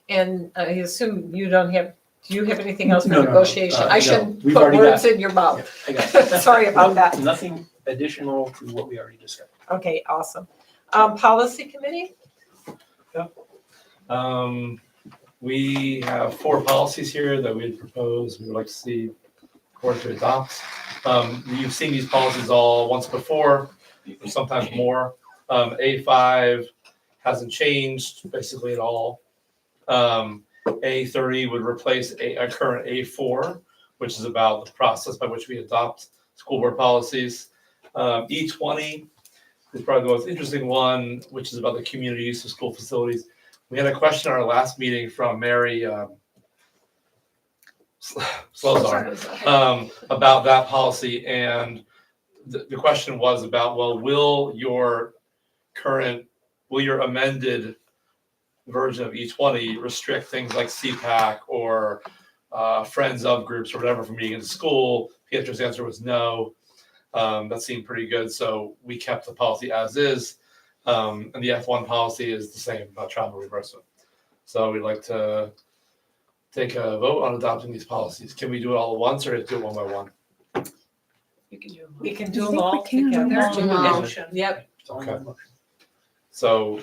And I assume you don't have, do you have anything else for No. negotiation? I No, shouldn't we've put already words got- in your mouth. I got it. Sorry about that. Nothing additional to what we already discussed. Okay, awesome. Policy Committee? We have 4 policies here that we'd propose, we would like to see court to adopt. You've seen these policies all once before, or sometimes more. A5 hasn't changed basically at all. A30 would replace a current A4, which is about the process by which we adopt school board policies. E20 is probably the most interesting one, which is about the community use of school facilities. We had a question at our last meeting from Mary Slozar about that policy, and the question was about, well, will your amended version of E20 restrict things like CPAC or friends of groups or whatever from being in school? Pietro's answer was no. That seemed pretty good, so we kept the policy as is. And the F1 policy is the same about trauma reimbursement. So we'd like to take a vote on adopting these policies. Can we do it all at once or do it one by one? We can do I them think all we can. together. Do a motion. Yep. It's all Okay. one motion. So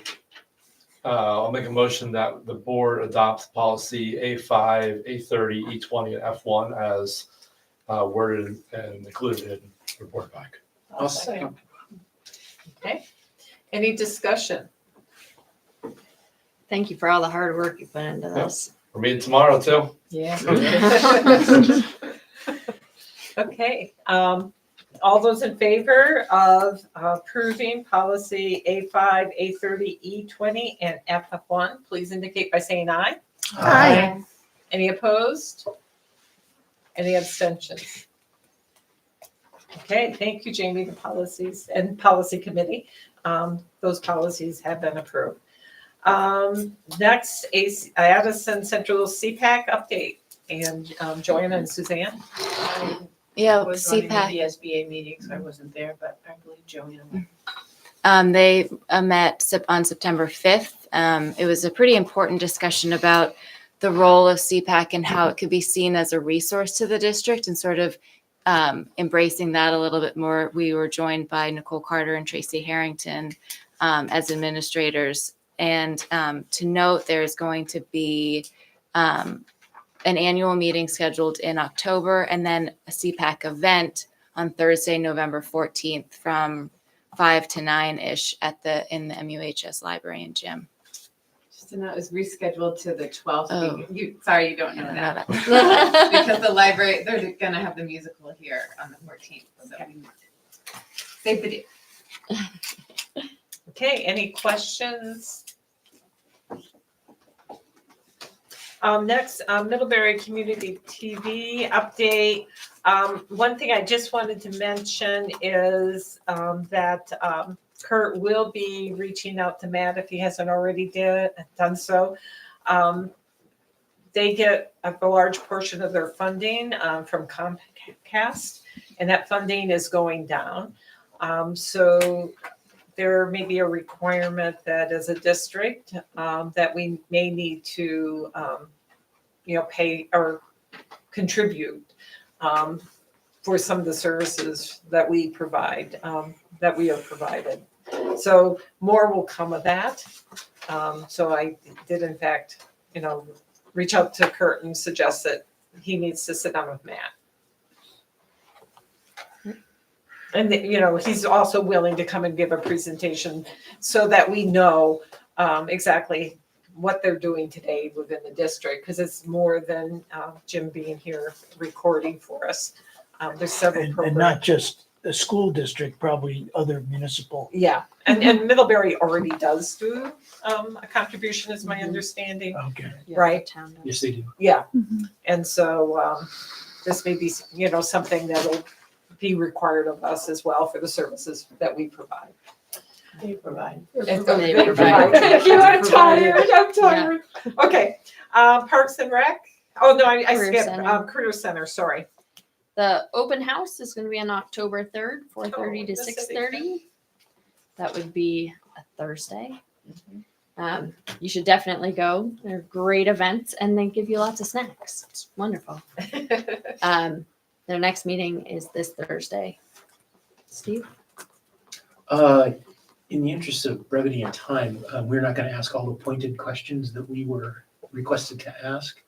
I'll make a motion that the board adopts policy A5, A30, E20, and F1 as worded and included in the report back. I'll second. Okay. Any discussion? Thank you for all the hard work you put into this. We're meeting tomorrow too. Yeah. Okay, all those in favor of approving policy A5, A30, E20, and FF1, please indicate by saying aye. Aye. Any opposed? Any abstentions? Okay, thank you, Jamie, the policies and policy committee. Those policies have been approved. Next, Addison Central CPAC update, and Joanna and Suzanne. Yeah, I was running the CPAC. VSBA meeting, so I wasn't there, but I believe Joanna went. They met on September 5th. It was a pretty important discussion about the role of CPAC and how it could be seen as a resource to the district and sort of embracing that a little bit more. We were joined by Nicole Carter and Tracy Harrington as administrators. And to note, there's going to be an annual meeting scheduled in October and then a CPAC event on Thursday, November 14th from 5 to 9-ish in the MUHS library and gym. Just to know, it was rescheduled to the 12th. Oh. Sorry, you don't know I don't that. know that. Because the library, they're gonna have the musical here on the 14th, so we save the date. Okay, any questions? Next, Middlebury Community TV update. One thing I just wanted to mention is that Kurt will be reaching out to Matt if he hasn't already done so. They get a large portion of their funding from Comcast, and that funding is going down. So there may be a requirement that as a district that we may need to, pay or contribute for some of the services that we provide, that we are provided. So more will come of that. So I did in fact, reach out to Kurt and suggest that he needs to sit down with Matt. And, he's also willing to come and give a presentation so that we know exactly what they're doing today within the district, because it's more than Jim being here recording for us. There's several And programs. not just the school district, probably other municipal. Yeah, and Middlebury already does do a contribution, is my understanding, Okay. right? Town does. Yes, they do. Yeah, and so this may be, something that'll be required of us as well for the services that we provide. They provide. And They they provide. provide. You are tired, I'm tired. Okay, Parks and Rec, oh, no, I Career skipped, Center. Career Center, sorry. The open house is going to be on October 3rd, 4:30 to Oh, that's 6:30. That would be a Thursday. You should definitely go. They're great events and they give you lots of snacks. It's wonderful. Their next meeting is this Thursday. Steve? In the interest of brevity and time, we're not going to ask all the pointed questions that we were requested to ask.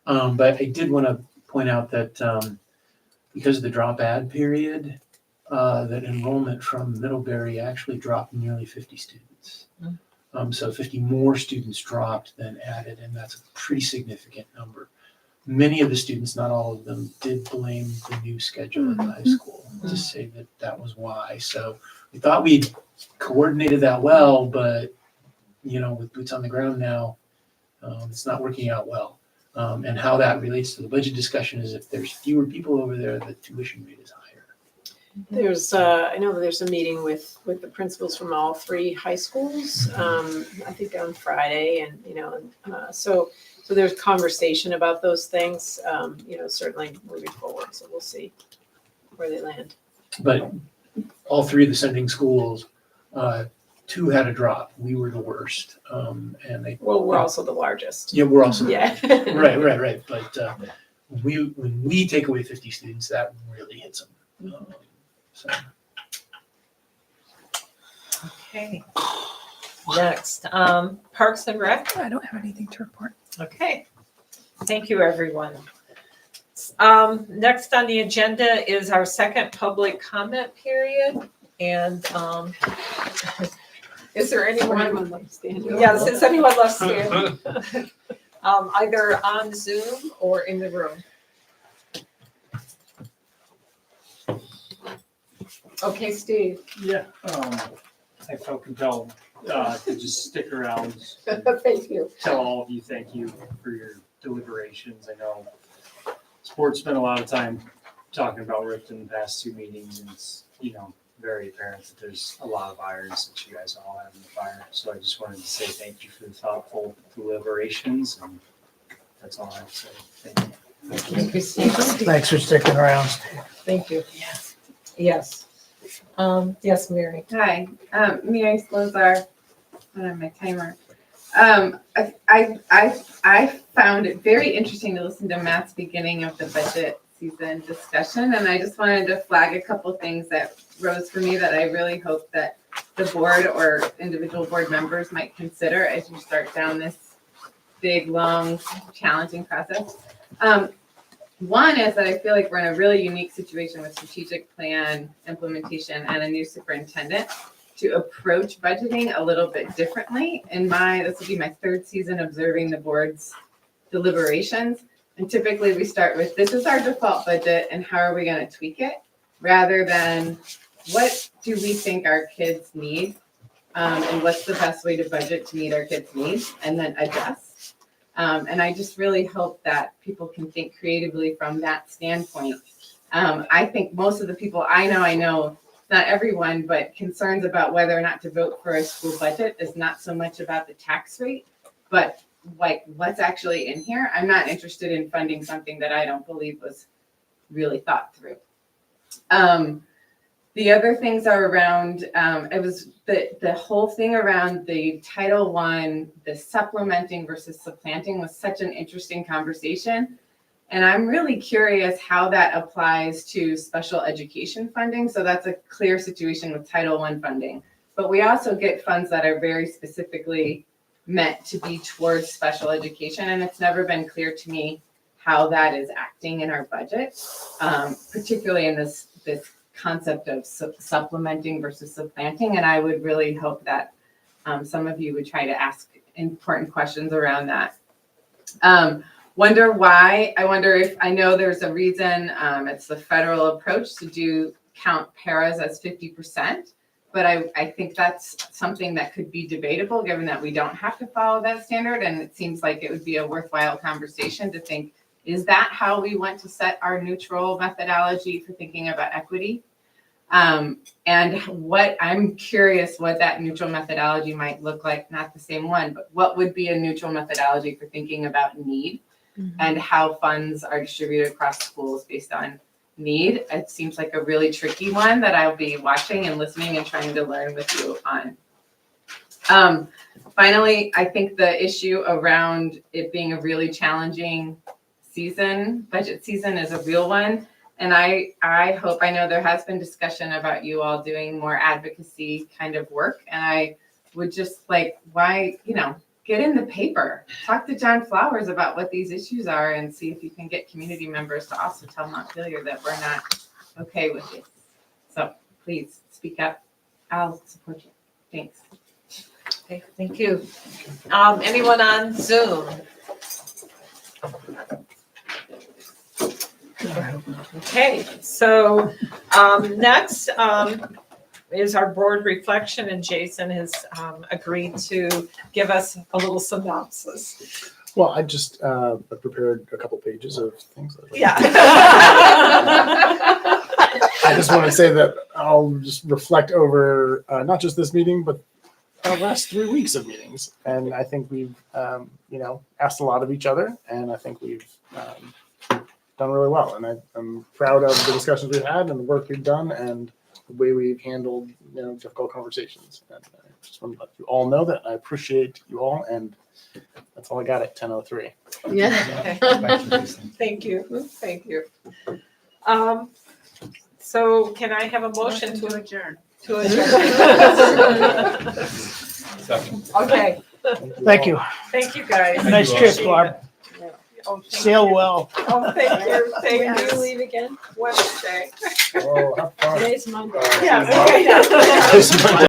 But I did want to point out that because of the drop ad period, that enrollment from Middlebury actually dropped nearly 50 students. So 50 more students dropped than added, and that's a pretty significant number. Many of the students, not all of them, did blame the new schedule at the high school to say that that was why. So we thought we'd coordinated that well, but with boots on the ground now, it's not working out well. And how that relates to the budget discussion is if there's fewer people over there, the tuition rate is higher. There's, I know that there's a meeting with the principals from all 3 high schools, I think on Friday, and, so there's conversation about those things, certainly moving forward, so we'll see where they land. But all 3 of the sending schools, 2 had a drop. We were the worst, and they. Well, we're also the largest. Yeah, we're also. Yeah. Right. But when we take away 50 students, that really hits them. So. Okay. Next, Parks and Rec. I don't have anything to report. Okay. Thank you, everyone. Next on the agenda is our second public comment period. And is there anyone left standing? Yes, is anyone left standing? Either on Zoom or in the room? Okay, Steve. Yeah, I felt compelled to just stick around. and Thank you. Tell all of you thank you for your deliberations. I know sports spent a lot of time talking about Rift in the past 2 meetings, and it's very apparent that there's a lot of irons that you guys all have in the fire. So I just wanted to say thank you for the thoughtful deliberations, and that's all I have to say. Thank you. Thank you, Steve. Thanks for sticking around, Steve. Thank you. Yes. Yes, Mary. Hi, Mary Slozar. I don't have my timer. I found it very interesting to listen to Matt's beginning of the budget season discussion, and I just wanted to flag a couple things that rose for me that I really hope that the board or individual board members might consider as you start down this big, long, challenging process. One is that I feel like we're in a really unique situation with strategic plan implementation and a new superintendent to approach budgeting a little bit differently. This will be my 3rd season observing the board's deliberations. And typically we start with, this is our default budget and how are we going to tweak it? Rather than what do we think our kids need? And what's the best way to budget to meet our kids' needs and then adjust. And I just really hope that people can think creatively from that standpoint. I think most of the people I know, not everyone, but concerns about whether or not to vote for a school budget is not so much about the tax rate, but like what's actually in here. I'm not interested in funding something that I don't believe was really thought through. The other things are around, it was the whole thing around the Title I, the supplementing versus supplanting was such an interesting conversation. And I'm really curious how that applies to special education funding. So that's a clear situation with Title I funding. But we also get funds that are very specifically meant to be towards special education. And it's never been clear to me how that is acting in our budget, particularly in this concept of supplementing versus supplanting. And I would really hope that some of you would try to ask important questions around that. Wonder why, I wonder if, I know there's a reason, it's the federal approach to count paras as 50%, but I think that's something that could be debatable given that we don't have to follow that standard. And it seems like it would be a worthwhile conversation to think, is that how we want to set our neutral methodology for thinking about equity? And I'm curious what that neutral methodology might look like, not the same one, but what would be a neutral methodology for thinking about need and how funds are distributed across schools based on need. It seems like a really tricky one that I'll be watching and listening and trying to learn with you on. Finally, I think the issue around it being a really challenging budget season is a real one. And I hope, I know there has been discussion about you all doing more advocacy kind of work. And I would just like, get in the paper, talk to John Flowers about what these issues are and see if you can get community members to also tell Montpelier that we're not okay with it. So please speak up. I'll support you. Thanks. Okay, thank you. Anyone on Zoom? Okay, so next is our board reflection, and Jason has agreed to give us a little synopsis. Well, I just prepared a couple pages of things. Yeah. I just want to say that I'll just reflect over not just this meeting, but the last 3 weeks of meetings. And I think we've, asked a lot of each other, and I think we've done really well. And I'm proud of the discussions we've had and the work we've done and the way we've handled, difficult conversations. And I just want to let you all know that I appreciate you all, and that's all I got at 10:03. Yeah. Thank you, thank you. So can I have a motion to adjourn? To adjourn. Okay, Thank you. thank you, guys. Nice trip, Barb. Oh, thank Sail you. well. Oh, thank you, thank When do you you. leave again? Wednesday. Oh, have fun. Today's Monday. Yeah, okay. Today's Monday.